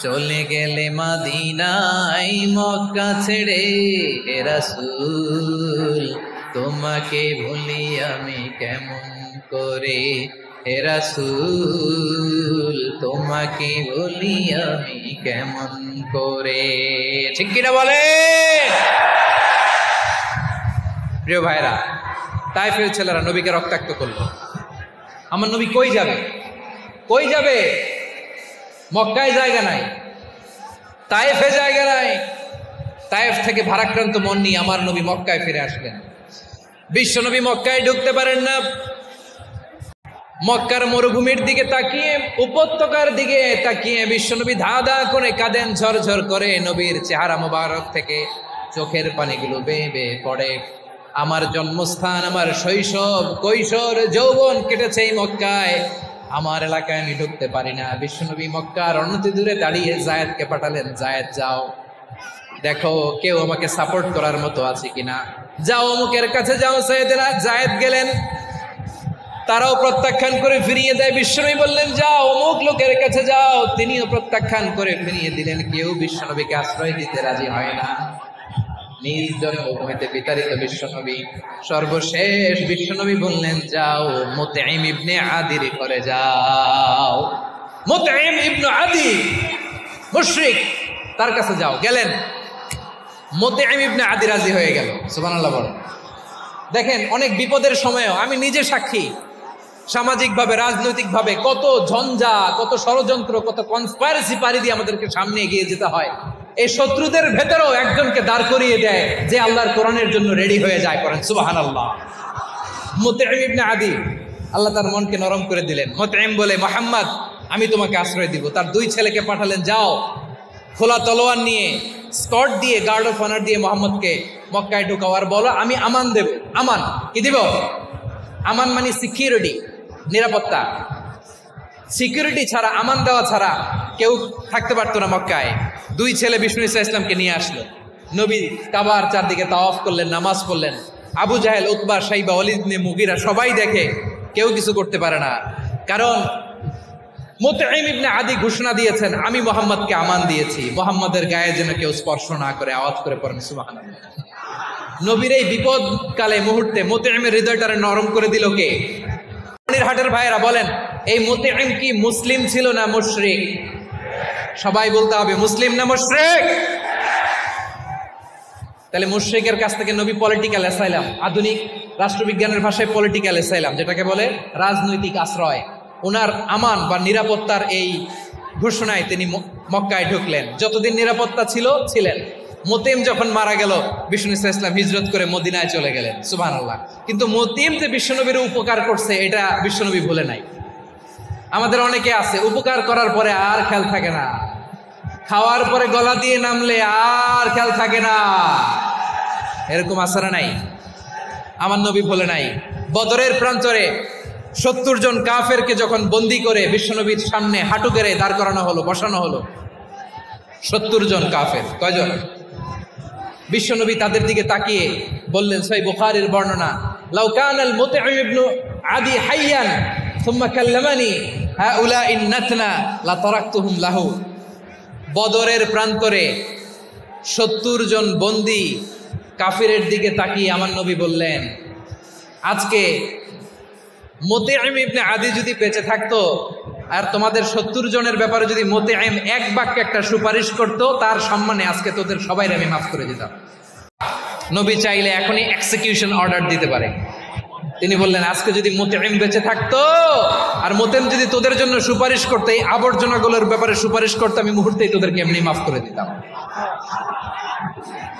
Speaker 1: চলে গেলে মদিনায় মক্কা ছেড়ে। হে রাসূল তোমাকে ভুলি আমি কেমন করে। হে রাসূল তোমাকে ভুলি আমি কেমন করে। ঠিক কিনা বলে? প্রিয় ভাইরা, তায়েফের ছেলেরা নবীকে রক্তাক্ত করলো। আমার নবী কই যাবে? কই যাবে? মক্কায় জায়গা নাই, তায়েফে জায়গা নাই। তায়েফ থেকে ভারাক্রান্ত মন নিয়ে আমার নবী মক্কায় ফিরে আসলেন। বিশ্ব নবী মক্কায় ঢুকতে পারেন না। মক্কার মরুভূমির দিকে তাকিয়ে, উপত্যকার দিকে তাকিয়ে বিশ্বনবী ধা ধা করে কাঁদেন, ঝরঝর করে। নবীর চেহারা মোবারক থেকে চোখের পানিগুলো বেয়ে বেয়ে পড়ে। আমার জন্মস্থান, আমার শৈশব, কৈশোর, যৌবন কেটেছে এই মক্কায়। আমার এলাকায় আমি ঢুকতে পারি না। বিশ্বনবী মক্কার অনতি দূরে দাঁড়িয়ে জায়েদকে পাঠালেন, জায়েদ যাও দেখো কেউ আমাকে সাপোর্ট করার মতো আছে কিনা। যাও অমুকের কাছে যাও। জায়েদ গেলেন, তারাও প্রত্যাখ্যান করে ফিরিয়ে দেয়। বিশ্বনবী বললেন যাও অমুক লোকের কাছে যাও, তিনিও প্রত্যাখ্যান করে ফিরিয়ে দিলেন। কেউ বিশ্বনবীকে আশ্রয় দিতে রাজি হয় না। নিজ জন্মভূমিতে বিতাড়িত বিশ্বনবী, সর্বশেষ বিশ্বনবী বললেন যাও মুতঈম ইবনে আদির ঘরে যাও। মুতঈম ইবনে আদি মুশরিক, তার কাছে যাও। গেলেন, মুতঈম ইবনে আদি রাজি হয়ে গেল। সুবহানাল্লাহ বলেন। দেখেন, অনেক বিপদের সময়ও আমি নিজে সাক্ষী, সামাজিকভাবে রাজনৈতিকভাবে কত ঝঞ্ঝা, কত ষড়যন্ত্র, কত কনস্পাইরেসি পাড়ি দিয়ে আমাদেরকে সামনে এগিয়ে যেতে হয়। এই শত্রুদের ভেতরেও একজনকে দাঁড় করিয়ে দেয় যে আল্লাহর কোরআনের জন্য রেডি হয়ে যায়। করেন সুবহানাল্লাহ। মুতঈম ইবনে আদি, আল্লাহ তার মনকে নরম করে দিলেন। মুতঈম বলে মুহাম্মদ আমি তোমাকে আশ্রয় দিব। তার দুই ছেলেকে পাঠালেন, যাও খোলা তলোয়ার নিয়ে, স্কট দিয়ে, গার্ড অফ অনার দিয়ে মোহাম্মদকে মক্কায় ঢুকাও, আর বলো আমি আমান দেব। আমান কি দিব? আমান মানে সিকিউরিটি, নিরাপত্তা। সিকিউরিটি ছাড়া, আমান দেওয়া ছাড়া কেউ থাকতে পারতো না মক্কায়। দুই ছেলে বিষ্ণু ইসা ইসলামকে নিয়ে আসলো। নবী কাবার চারদিকে তাওয়াফ করলেন, নামাজ পড়লেন। আবু জাহেল, উতবা, শাইবা, ওয়ালিদ ইবনে মুগীরা সবাই দেখে, কেউ কিছু করতে পারে না। কারণ মুতঈম ইবনে আদি ঘোষণা দিয়েছেন আমি মুহাম্মদকে আমান দিয়েছি, মুহাম্মদের গায়ে যেন কেউ স্পর্শ না করে। আওয়াজ করে পড়েন সুবহানাল্লাহ। নবীর এই বিপদকালে মুহূর্তে মুতঈমের হৃদয়টারে নরম করে দিল কে? হাটের ভাইয়েরা বলেন, এই মুতঈম কি মুসলিম ছিল না মুশরিক? সবাই বলতে হবে মুসলিম না মুশরিক? তাহলে মুশরিকের কাছ থেকে নবী পলিটিক্যাল অ্যাসাইলাম, আধুনিক রাষ্ট্রবিজ্ঞানের ভাষায় পলিটিক্যাল অ্যাসাইলাম যেটাকে বলে, রাজনৈতিক আশ্রয়, ওনার আমান বা নিরাপত্তার এই ঘোষণায় তিনি মক্কায় ঢুকলেন। যতদিন নিরাপত্তা ছিল ছিলেন। মুতঈম যখন মারা গেল, বিষ্ণু ইসলাম হিজরত করে মদিনায় চলে গেলেন। সুবহানাল্লাহ। কিন্তু মুতঈম যে বিশ্বনবীর উপকার করছে এটা বিশ্বনবী ভুলে নাই। আমাদের অনেকে আছে উপকার করার পরে আর খেয়াল থাকে না, খাওয়ার পরে গলা দিয়ে নামলে আর খেয়াল থাকে না। এরকম আসারা নাই? আমার নবী ভুলে নাই। বদরের প্রান্তরে 70 জন কাফেরকে যখন বন্দী করে বিশ্বনবীর সামনে হাঁটু গেড়ে দাঁড় করানো হলো, বসানো হলো, 70 জন কাফের। কয়জন? বিশ্বনবী তাদের দিকে তাকিয়ে বললেন, সহিহ বুখারীর বর্ণনা, লাউ কানাল মুতঈম ইবনে আদি হাইয়ান সুম্মা কাল্লামানি হাউলাই নাতনা লা তারাকতুহুম লাহু। বদরের প্রান্তরে 70 জন বন্দী কাফিরের দিকে তাকিয়ে আমার নবী বললেন, আজকে মুতঈম ইবনে আদি যদি বেঁচে থাকতো আর তোমাদের 70 জনের ব্যাপারে যদি মুতঈম এক বাক্যে একটা সুপারিশ করত, তার সম্মানে আজকে তোদের সবাই আমি মাফ করে দিতাম। নবী চাইলে এখনই এক্সিকিউশন অর্ডার দিতে পারে। তিনি বললেন, আজকে যদি মুতঈম বেঁচে থাকতো আর মুতঈম যদি তোদের জন্য সুপারিশ করতে, এই আবর্জনাগুলোর ব্যাপারে সুপারিশ করতে, আমি মুহূর্তেই তোদেরকে এমনি মাফ করে দিতাম।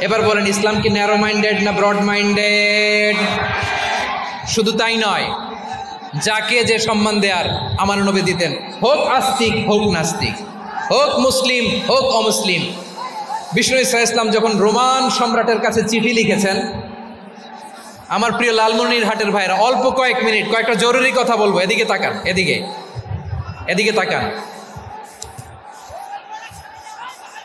Speaker 1: এবার বলেন, ইসলাম কি ন্যারো মাইন্ডেড না ব্রড মাইন্ডেড? শুধু তাই নয়, যাকে যে সম্মান দেয়ার আমার নবী দিতেন, হোক আস্তিক হোক নাস্তিক, হোক মুসলিম হোক অমুসলিম। বিষ্ণু ইসা ইসলাম যখন রোমান সম্রাটের কাছে চিঠি লিখেছেন, আমার প্রিয় লালমনিরহাটের ভাইরা, অল্প কয়েক মিনিট কয়েকটা জরুরি কথা বলবো, এদিকে তাকান, এদিকে তাকান।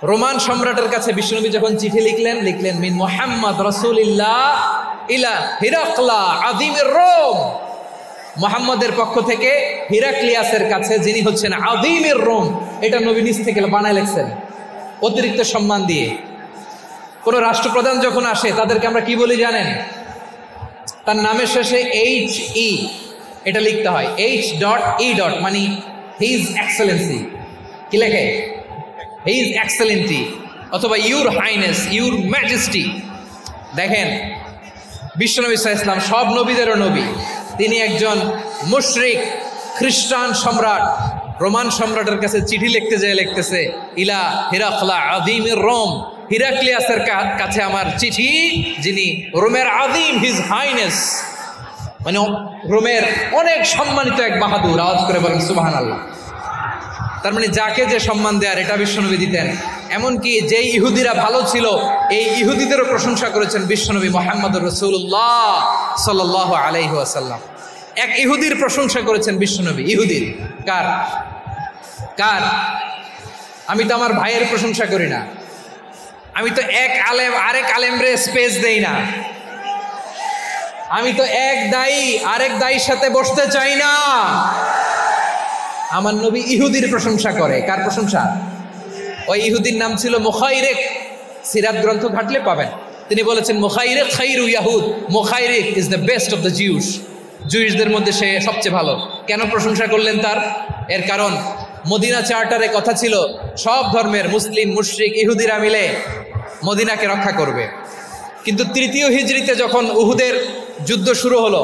Speaker 1: রোমান সম্রাটের কাছে বিশ্বনবী যখন চিঠি লিখলেন মিন মুহাম্মদ রাসূলিল্লাহ ইলা হিরাকলা আযীমির রোম, মুহাম্মদের পক্ষ থেকে হিরাক্লিয়াসের কাছে, যিনি হচ্ছেন আযীমির রোম। এটা নবী নিজ থেকে বানায় লিখছেন অতিরিক্ত সম্মান দিয়ে। কোন রাষ্ট্রপ্রধান যখন আসে তাদেরকে আমরা কি বলি জানেন? তার নামের শেষে HE এটা লিখতে হয়, H.E. মানে হিজ এক্সেলেন্সি। কি লেখে? হিজ এক্সেলেন্টি, অথবা ইউর হাইনেস, ইউর ম্যাজেস্টি। দেখেন, বিশ্বনবী সাল্লাল্লাহু আলাইহি ওয়াসাল্লাম সব নবীদেরও নবী, তিনি একজন মুশরিক খ্রিস্টান সম্রাট রোমান সম্রাটের কাছে চিঠি লিখতে যেয়ে লিখতেছে, ইলা হিরাকলা আযীমির রোম, হিরাক্লিয়াসের কাছে আমার চিঠি, যিনি রোমের আযীম, হিজ হাইনেস, মানে রোমের অনেক সম্মানিত এক বাহাদুর। আওয়াজ করে বলেন সুবহানাল্লাহ। তার মানে যাকে যে সম্মান দেয়ার এটা বিশ্বনবী দিতেন। এমনকি যেই ইহুদিরা ভালো ছিল, এই ইহুদিদেরও প্রশংসা করেছেন বিশ্বনবী মুহাম্মদুর রাসূলুল্লাহ সাল্লাল্লাহু আলাইহি ওয়াসাল্লাম। এক ইহুদির প্রশংসা করেছেন বিশ্বনবী। ইহুদির কার? আমি তো আমার ভাইয়ের প্রশংসা করি না, আমি তো এক আলেম আরেক আলেমরে স্পেস দেই না, আমি তো এক দায়ী আরেক দায়ীর সাথে বসতে চাই না। আমার নবী ইহুদির প্রশংসা করে। কার প্রশংসা? ওই ইহুদির নাম ছিল মুখাইরিক। সিরাত গ্রন্থ ঘাটলে পাবেন। তিনি বলেছেন, মুখাইরিক খাইরু ইয়াহুদ, মুখাইরিক is the best of the Jews. জুইশদের মধ্যে সে সবচেয়ে ভালো। কেন প্রশংসা করলেন তার? এর কারণ মদিনা চার্টারে কথা ছিল সব ধর্মের মুসলিম, মুশরিক, ইহুদিরা মিলে মদিনাকে রক্ষা করবে। কিন্তু তৃতীয় হিজরিতে যখন উহুদের যুদ্ধ শুরু হলো,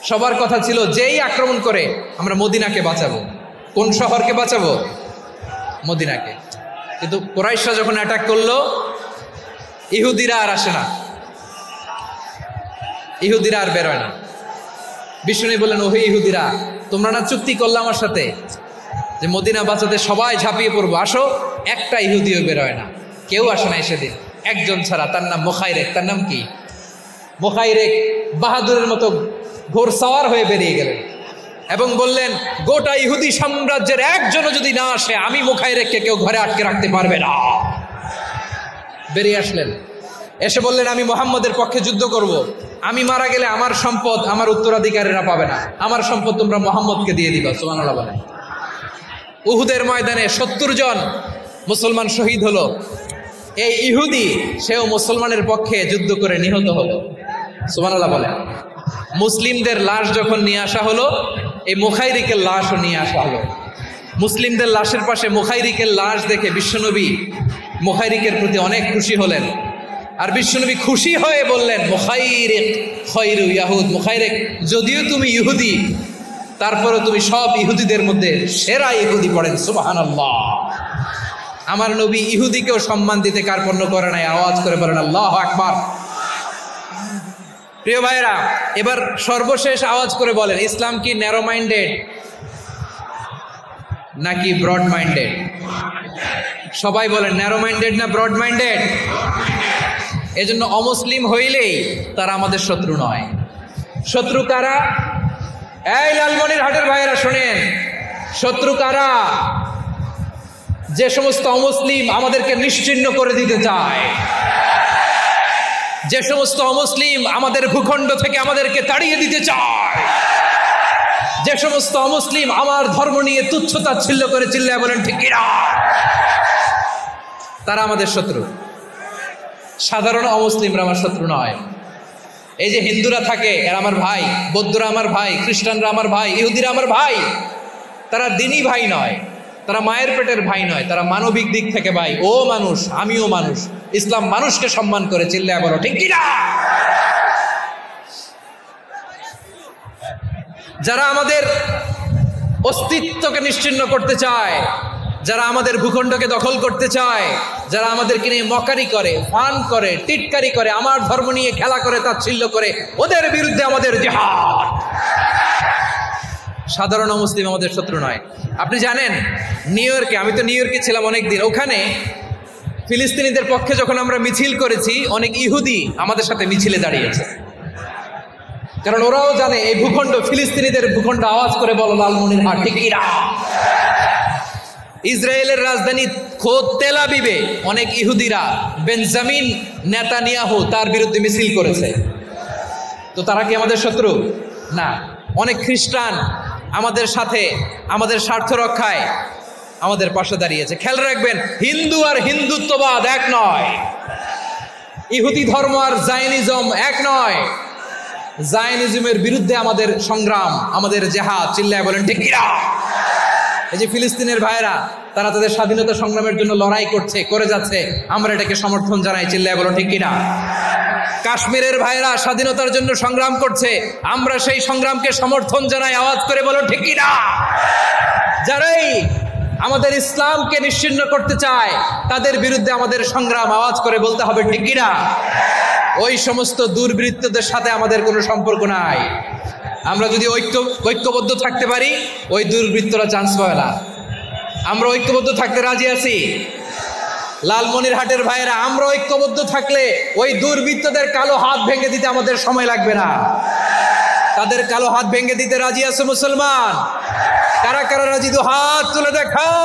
Speaker 1: সবার কথা ছিল যেই আক্রমণ করে আমরা মদিনাকে বাঁচাবো। কোন শহরকে বাঁচাবো? মদিনাকে। কিন্তু কুরাইশরা যখন অ্যাটাক করলো, ইহুদিরা আর আসে না, ইহুদিরা আর বেরোয় না। বিষ্ণু বললেন, ওহে ইহুদিরা, তোমরা না চুক্তি করলে আমার সাথে যে মদিনা বাঁচাতে সবাই ঝাঁপিয়ে পড়বো, আসো। একটা ইহুদিও বেরোয় না, কেউ আসে না সেদিন, একজন ছাড়া। তার নাম মুখাইরিক। তার নাম কি? মুখাইরিক বাহাদুরের মতো ঘোড়সাওয়ার হয়ে বেরিয়ে গেলেন এবং বললেন, গোটা ইহুদি সাম্রাজ্যের একজনও যদি না আসে, আমি মুখাইরিককে কেউ ঘরে আটকে রাখতে পারবে না। বেরিয়ে আসলেন, এসে বললেন, আমি মুহাম্মদের পক্ষে যুদ্ধ করব। আমি মারা গেলে আমার সম্পদ আমার উত্তরাধিকারীরা পাবে না, আমার সম্পদ তোমরা মুহাম্মদকে দিয়ে দিবা। সুবহানাল্লাহ বলেন। উহুদের ময়দানে 70 জন মুসলমান শহীদ হলো। এই ইহুদি, সেও মুসলমানের পক্ষে যুদ্ধ করে নিহত হলো। সুবহানাল্লাহ বলেন। মুসলিমদের লাশ যখন নিয়ে আসা হলো, এই মুখাইরিকের লাশও নিয়ে আসা হলো। মুসলিমদের লাশের পাশে মুখাইরিকের লাশ দেখে বিশ্বনবী মুখাইরিকের প্রতি অনেক খুশি হলেন। আর বিশ্বনবী খুশি হয়ে বললেন, মুখাইরিক খায়রু ইয়াহুদ, মুখাইরিক যদিও তুমি ইহুদি, তারপরেও তুমি সব ইহুদিদের মধ্যে সেরা ইহুদি। পড়েন সুবহানাল্লাহ। আমার নবী ইহুদিকেও সম্মান দিতে কার্পণ্য করে নাই। আওয়াজ করে বলেন আল্লাহু আকবার। প্রিয় ভাইরা, এবার সর্বশেষ আওয়াজ করে বলেন, ইসলাম কি ন্যারো মাইন্ডেড নাকি ব্রড মাইন্ডেড? সবাই বলেন, ন্যারো মাইন্ডেড না ব্রড মাইন্ডেড? এজন্য অমুসলিম হইলেই তারা আমাদের শত্রু নয়। শত্রু কারা? এই লালমনিরহাটের ভাইয়েরা শোনেন, শত্রু কারা? যে সমস্ত অমুসলিম আমাদেরকে নিশ্চিহ্ন করে দিতে চায়, যে সমস্ত অমুসলিম আমাদের ভূখণ্ড থেকে আমাদেরকে তাড়িয়ে দিতে চায়, যে সমস্ত অমুসলিম আমার ধর্ম নিয়ে তুচ্ছ-তাচ্ছিল্য করে চিল্লায় বলেন ঠিক কিনা, তারা আমাদের শত্রু। সাধারণ অমুসলিমরা আমার শত্রু নয়। এই যে হিন্দুরা থাকে, এরা আমার ভাই, বৌদ্ধরা আমার ভাই, খ্রিস্টানরা আমার ভাই, ইহুদিরা আমার ভাই। তারা দিনই ভাই নয়, তারা মায়ের পেটের ভাই নয়, তারা মানবিক দিক থেকে ভাই। ও মানুষ, আমিও মানুষ। ইসলাম মানুষকে সম্মান করে, চিল্লায় বলো ঠিক কিনা। যারা আমাদের অস্তিত্বকে নিশ্চিহ্ন করতে চায়, যারা আমাদের ভূখণ্ডকে দখল করতে চায়, যারা আমাদেরকে নিয়ে মকারি করে, ফান করে, টিটকারি করে, আমার ধর্ম নিয়ে খেলা করে, তাচ্ছিল্য করে, ওদের বিরুদ্ধে আমাদের জিহাদ। সাধারণ মুসলিম আমাদের শত্রু নয়। আপনি জানেন নিউ ইয়র্কে, আমি তো নিউ ইয়র্কে ছিলাম অনেকদিন, ওখানে ফিলিস্তিনিদের পক্ষে যখন আমরা মিছিল করেছি, অনেক ইহুদি আমাদের সাথে মিছিলে দাঁড়িয়েছে, কারণ ওরাও জানে এই ভূখণ্ড ফিলিস্তিনিদের ভূখণ্ড। আওয়াজ করে বলো লালমনিরহাট ঠিক কিনা? ইসরায়েলের রাজধানী খোদ তেল আবিবে অনেক ইহুদিরা বেঞ্জামিন নেতানিয়াহু তার বিরুদ্ধে মিছিল করেছে। তো তারা কি আমাদের শত্রু? না। অনেক খ্রিস্টান আমাদের সাথে আমাদের স্বার্থ রক্ষায় আমাদের পাশে দাঁড়িয়েছে। খেয়াল রাখবেন, হিন্দু আর হিন্দুত্ববাদ এক নয়, ইহুদি ধর্ম আর জায়নিজম এক নয়। জায়নিজমের বিরুদ্ধে আমাদের সংগ্রাম, আমাদের জেহাদ। চিল্লায় বলেন ঠিক কিনা? এই যে ফিলিস্তিনের ভাইরা, তারা তাদের স্বাধীনতা সংগ্রামের জন্য লড়াই করছে, করে যাচ্ছে, আমরা এটাকে সমর্থন জানাই। চিল্লায় বলো ঠিক কিনা? কাশ্মীরের ভাইরা স্বাধীনতার জন্য সংগ্রাম করছে, আমরা সেই সংগ্রামকে সমর্থন জানাই। আওয়াজ করে বলো ঠিক কিনা? যারাই আমাদের ইসলামকে নিশ্চিহ্ন করতে চায় তাদের বিরুদ্ধে আমাদের সংগ্রাম। আওয়াজ করে বলতে হবে ঠিক কিনা? ওই সমস্ত দুর্বৃত্তদের সাথে আমাদের কোনো সম্পর্ক নাই। আমরা যদি ঐক্যবদ্ধ থাকতে পারি, ওই দুর্বৃত্তরা চান্স পাবে না। আমরা ঐক্যবদ্ধ থাকতে রাজি আছি। লালমনিরহাটের ভাইয়েরা, আমরা ঐক্যবদ্ধ থাকলে ওই দুর্বৃত্তদের কালো হাত ভেঙে দিতে আমাদের সময় লাগবে না। তাদের কালো হাত ভেঙে দিতে রাজি আছে মুসলমান? কারা কারা রাজি? দু হাত তুলে দেখাও।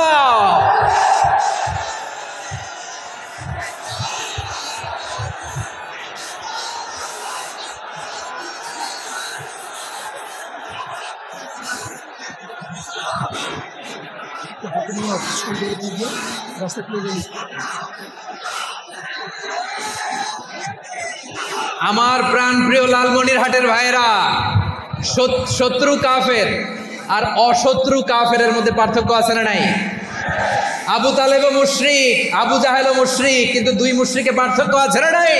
Speaker 1: আমার প্রাণ প্রিয় লালমনিরহাটের ভাইয়েরা, শত্রু কাফের আর অশত্রু কাফেরের মধ্যে পার্থক্য আছে না নাই? আবু তালেবও মুশরিক, আবু জাহেলও মুশরিক, কিন্তু দুই মুশরিকে পার্থক্য আছে না নাই?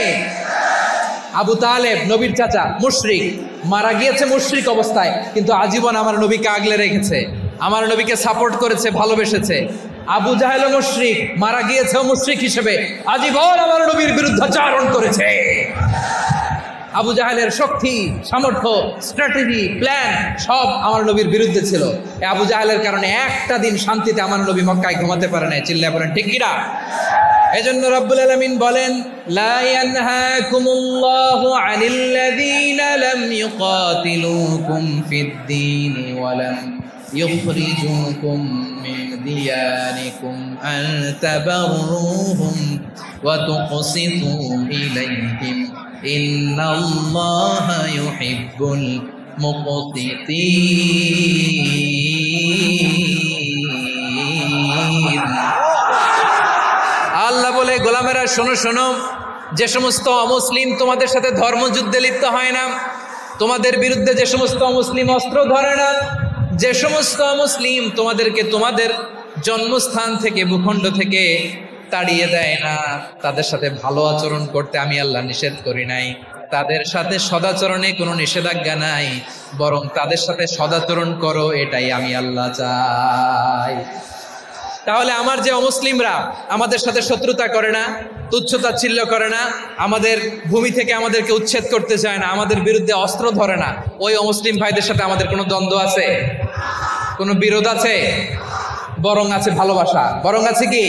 Speaker 1: আবু তালেব নবীর চাচা, মুশরিক, মারা গিয়েছে মুশরিক অবস্থায়, কিন্তু আজীবন আমার নবীকে আগলে রেখেছে, আমার নবীকে সাপোর্ট করেছে, ভালোবেসেছে। আবু জাহেলও মুশরিক, মারা গিয়েছে মুশরিক হিসেবে, আজীবন আমার নবীর বিরুদ্ধাচরণ করেছে। আবু জাহেলের শক্তি, সামর্থ্য, স্ট্র্যাটেজি, প্ল্যান সব আমার নবীর বিরুদ্ধে ছিল। এই আবু জাহেলের কারণে একটা দিন শান্তিতে আমার নবী মক্কায় ঘুমাতে পারে নাই। চিল্লায় বলেন ঠিক কিনা? এজন্য রব্বুল আলামিন বলেন, লা ইয়ানহাকুমুল্লাহু আনিল্লাযীনা লাম ইউকাতিলুকুম ফিদ-দীন ওয়া লাম ইখরিজুকুম মিন দিয়ারিকুম আন তাবাররুহুম ওয়া তুকসিতু ইলাইহিম ইন্নাল্লাহা ইউহিব্বুল মুকসিতিন। আল্লাহ বলে, গোলামেরা শোনো শোনো, যে সমস্ত অমুসলিম তোমাদের সাথে ধর্মযুদ্ধে লিপ্ত হয় না, তোমাদের বিরুদ্ধে যে সমস্ত অমুসলিম অস্ত্র ধরে না, যে সমস্ত অমুসলিম তোমাদেরকে তোমাদের জন্মস্থান থেকে, ভূখণ্ড থেকে তাড়িয়ে দেয় না, তাদের সাথে ভালো আচরণ করতে আমি আল্লাহ নিষেধ করি নাই। তাদের সাথে সদাচরণে কোনো নিষেধাজ্ঞা নাই, বরং তাদের সাথে সদাচরণ করো, এটাই আমি আল্লাহ চাই। তাহলে আমার যে অমুসলিমরা আমাদের সাথে শত্রুতা করে না, তুচ্ছতাচ্ছিল্য করে না, আমাদের ভূমি থেকে আমাদেরকে উচ্ছেদ করতে চায় না, আমাদের বিরুদ্ধে অস্ত্র ধরে না, ওই অমুসলিম ভাইদের সাথে আমাদের কোনো দ্বন্দ্ব আছে? কোনো বিরোধ আছে? বরং আছে ভালোবাসা। বরং আছে কি?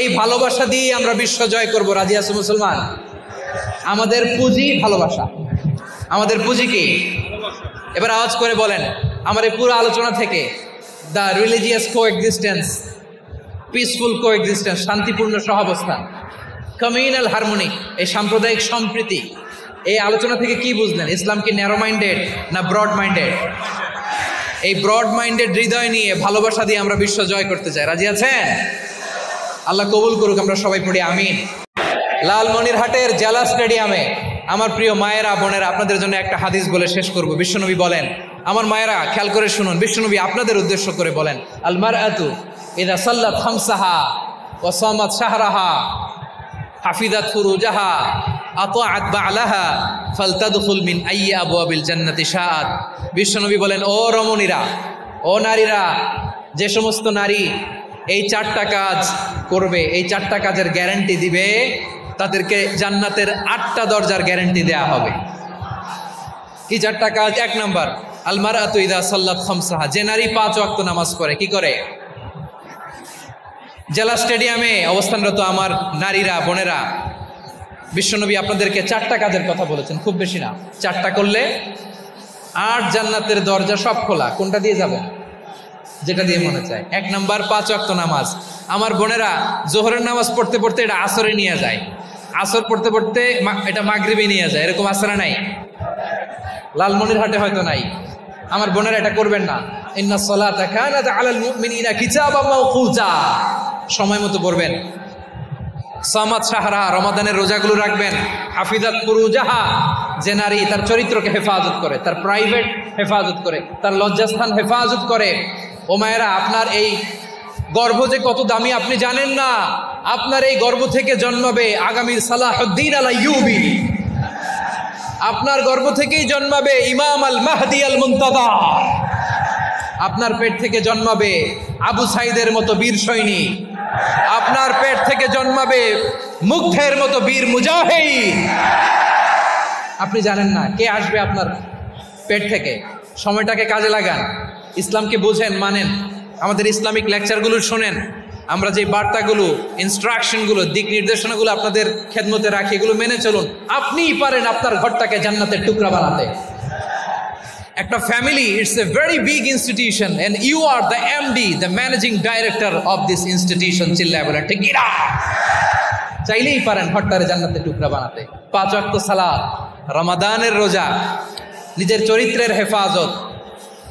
Speaker 1: এই ভালোবাসা দিয়ে আমরা বিশ্ব জয় করব। রাজি আছো মুসলমান? আমাদের পুঁজি ভালোবাসা। আমাদের পুঁজি কি? এবার আওয়াজ করে বলেন, আমার এই পুরো আলোচনা থেকে the religious coexistence, peaceful coexistence, শান্তিপূর্ণ সহাবস্থান, কমিউনাল হারমোনি, এই সাম্প্রদায়িক সম্প্রীতি, এই আলোচনা থেকে কি বুঝলেন? ইসলাম কি ন্যারো মাইন্ডেড না ব্রড মাইন্ডেড? এই ব্রড মাইন্ডেড হৃদয় নিয়ে, ভালোবাসা দিয়ে আমরা বিশ্ব জয় করতে চাই। রাজি আছেন? আল্লাহ কবুল করুক। আমরা সবাই পড়ি আমিন। লালমনিরহাটের জেলা স্টেডিয়ামে আমার প্রিয় মায়েরা, বোনেরা, আপনাদের জন্য একটা হাদিস বলে শেষ করব। বিশ্বনবী বলেন, আমার মায়েরা খেয়াল করে শুনুন, বিশ্বনবী আপনাদের উদ্দেশ্য করে বলেন, আল মারআতু ইযা সাল্লাত খামসাহা ওয়া সামাত শাহরাহা হাফিজাত ফুরুজাহা আতাআত বা'লাহা ফালতাদখুল মিন আইয়ি আবওয়াবিল জান্নাতি শাআত। বিশ্বনবী বলেন, ও রমণীরা, ও নারীরা, যে সমস্ত নারী এই চারটা কাজ করবে, এই চারটা কাজের গ্যারান্টি দিবে, তাদেরকে জান্নাতের 8টা দরজার গ্যারান্টি দেয়া হবে। কি চারটা কাজ? 1 নাম্বার, আল মারআতু ইযা সাল্লাত খামসাহা, যে নারী 5 ওয়াক্ত নামাজ পড়ে। কি করে? জেলা স্টেডিয়ামে অবস্থানরত আমার নারীরা, বোনেরা, বিশ্বনবী আপনাদেরকে 4টা কাজের কথা বলেছেন, খুব বেশি না। 4টা করলে 8 জান্নাতের দরজা সব খোলা। কোনটা দিয়ে যাবেন? যেটা দিয়ে মনে চায়। 1 নাম্বার 5 ওয়াক্ত নামাজ। আমার বোনেরা জোহরের নামাজ পড়তে পড়তে এটা আসরে নিয়ে যায়, আসর পড়তে পড়তে এটা মাগরিবে নিয়ে যায়। এরকম আসরা নাই? লালমনিরহাটে হয়তো নাই। আমার বোনেরা এটা করবেন না। ইন্নাস সালাতা কানাত আলাল মুমিনিনা কিতাবাম মাওকুতা। সময় মতো পড়বেন। সামাত শাহরা, রমাদানের রোজাগুলো রাখবেন। হাফিজাত ফুরুজাহা, যে নারী তার চরিত্রকে হেফাজত করে, তার প্রাইভেট হেফাজত করে, তার লজ্জাস্থান হেফাজত করে। ও মায়েরা, আপনার এই গর্ভ যে কত দামি আপনি জানেন না। আপনার এই গর্ভ থেকে জন্মাবে আগামীর সালাহুদ্দিন আল আইয়ুবী। আপনার গর্ভ থেকেই জন্মাবে ইমাম আল মাহদি আল মুনতাদা। আপনার পেট থেকে জন্মাবে আবু সাইদের মতো বীর সৈনিক। আপনার পেট থেকে জন্মাবে মুগ্ধের মতো বীর মুজাহিদ। আপনি জানেন না কে আসবে আপনার পেট থেকে। সময়টাকে কাজে লাগান, ইসলামকে বুঝেন, মানেন, আমাদের ইসলামিক লেকচারগুলো শোনেন। আমরা যে বার্তাগুলো, ইনস্ট্রাকশনগুলো, দিক নির্দেশনাগুলো আপনাদের খেদমতে রাখি, এগুলো মেনে চলুন। আপনিই পারেন আপনার ঘরটাকে জান্নাতের টুকরা বানাতে। একটা family, it's a very big institution and you are the MD, the managing director of this institution. চিল্লায় বলেন ঠিক কিনা? চাইলেই পারেন ঘরটারে জান্নাতের টুকরা বানাতে। 5 ওয়াক্ত সালাত, রমাদানের রোজা, নিজের চরিত্রের হেফাজত,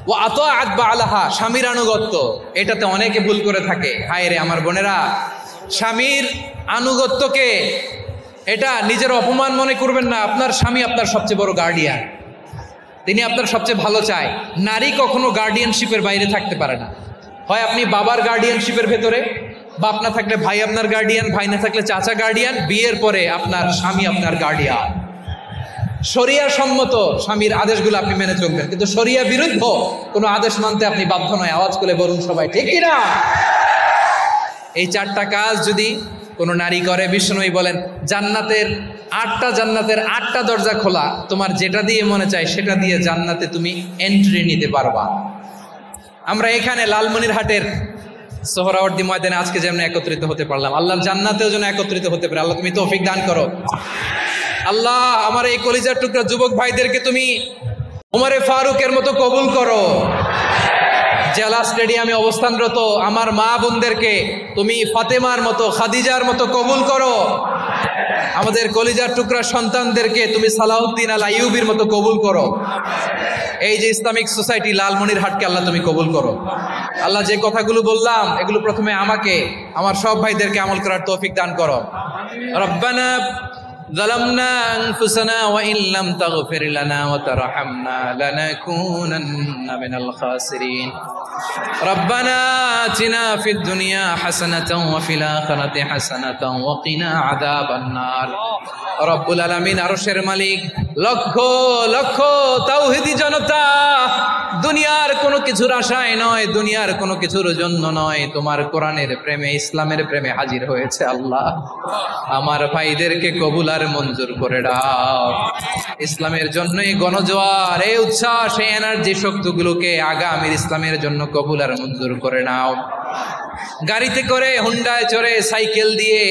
Speaker 1: ও আতাআত বালাহা, স্বামীর আনুগত্য। এটাতে অনেকে ভুল করে থাকে। হায় রে আমার বোনেরা, স্বামীর আনুগত্যকে এটা নিজের অপমান মনে করবেন না। আপনার স্বামী আপনার সবচেয়ে বড় গার্ডিয়ান, তিনি আপনার সবচেয়ে ভালো চায়। নারী কখনো গার্ডিয়ানশিপের বাইরে থাকতে পারে না। হয় আপনি বাবার গার্ডিয়ানশিপের ভেতরে, বাপ না থাকলে ভাই আপনার গার্ডিয়ান, ভাই না থাকলে চাচা গার্ডিয়ান, বিয়ের পরে আপনার স্বামী আপনার গার্ডিয়ান। শরিয়া সম্মত স্বামীর আদেশগুলো আপনি মেনে চলবেন, কিন্তু শরিয়া বিরুদ্ধ কোনো আদেশ মানতে আপনি বাধ্য নয়। আওয়াজ করে বলুন সবাই ঠিক কিনা? এই 4টা কাজ যদি কোনো নারী করে, বিশ্বনবী বলেন জান্নাতের 8টা দরজা খোলা। তোমার যেটা দিয়ে মনে চায় সেটা দিয়ে জান্নাতে তুমি এন্ট্রি নিতে পারবা। আমরা এখানে লালমনিরহাটের সোহরাওয়ার্দী ময়দানে আজকে যেমন একত্রিত হতে পারলাম, আল্লাহর জান্নাতেও যেন একত্রিত হতে পারে। আল্লাহ তুমি তৌফিক দান করো। আল্লাহ আমার এই কলিজার টুকরা যুবক ভাইদেরকে তুমি উমরে ফারুকের মতো কবুল করো। জেলা স্টেডিয়ামে অবস্থানরত আমার মা বোনদেরকে তুমি ফাতেমার মতো, খাদিজার মতো কবুল করো। আমাদের কলিজার টুকরা সন্তানদেরকে তুমি সালাউদ্দিন আল আইয়ুবীর মতো কবুল করো। এই যে ইসলামিক সোসাইটি লালমনিরহাটকে আল্লাহ তুমি কবুল করো। আল্লাহ যে কথাগুলো বললাম এগুলো প্রথমে আমাকে, আমার সব ভাইদেরকে আমল করার তৌফিক দান করো। রব্বানা ظلمنا أنفسنا وإن لم تغفر لنا وترحمنا لنكونن من الخاسرين ربنا آتنا في الدنيا حسنة وفي الآخرة حسنة وقنا عذاب النار রব্বুল আলামিন আরশের মালিক, লক্ষ লক্ষ তাওহীদি জনতা দুনিয়ার কোনো কিছুর আশায় নয়, দুনিয়ার কোনো কিছুর জন্য নয়, তোমার কোরআনের প্রেমে, ইসলামের প্রেমে হাজির হয়েছে। আল্লাহ আমার ভাইদেরকে কবুল আর মঞ্জুর করে দাও। ইসলামের জন্য এই গণজোয়ার, এই উচ্ছ্বাস, এই এনার্জি শক্তিগুলোকে আগামীর ইসলামের জন্য কবুল আর মঞ্জুর করে নাও। গাড়িতে করে, হুন্ডায় চড়ে, সাইকেল দিয়ে,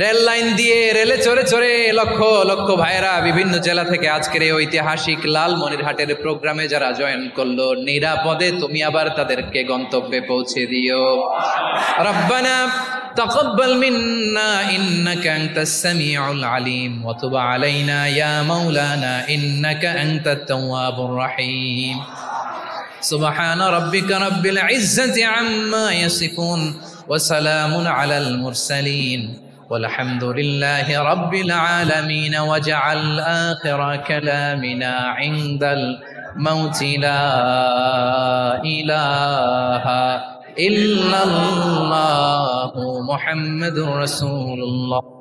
Speaker 1: রেল লাইন দিয়ে, রেলে চড়ে চড়ে লক্ষ লক্ষ ভাইরা বিভিন্ন জেলা থেকে আজকের এই ঐতিহাসিক লালমনিরহাটের প্রোগ্রামে যারা জয়েন করলো, নিরাপদে তুমি আবার তাদেরকে গন্তব্যে পৌঁছে দিও। রব্বানা তাকাব্বাল মিন্না ইন্নাকা আনতাস সামিউল আলিম ওয়া তুব আলাইনা ইয়া মাওলানা ইন্নাকা আনতাত তাওয়াবুর রহিম। সুবহান রাব্বিকা রাব্বিল ইজ্জাতি আম্মা ইয়াসিফুন ওয়া সালামুন আলাল মুরসালিন والحمد لله رب العالمين واجعل آخر كلامنا عند الموت لا إله إلا الله محمد رسول الله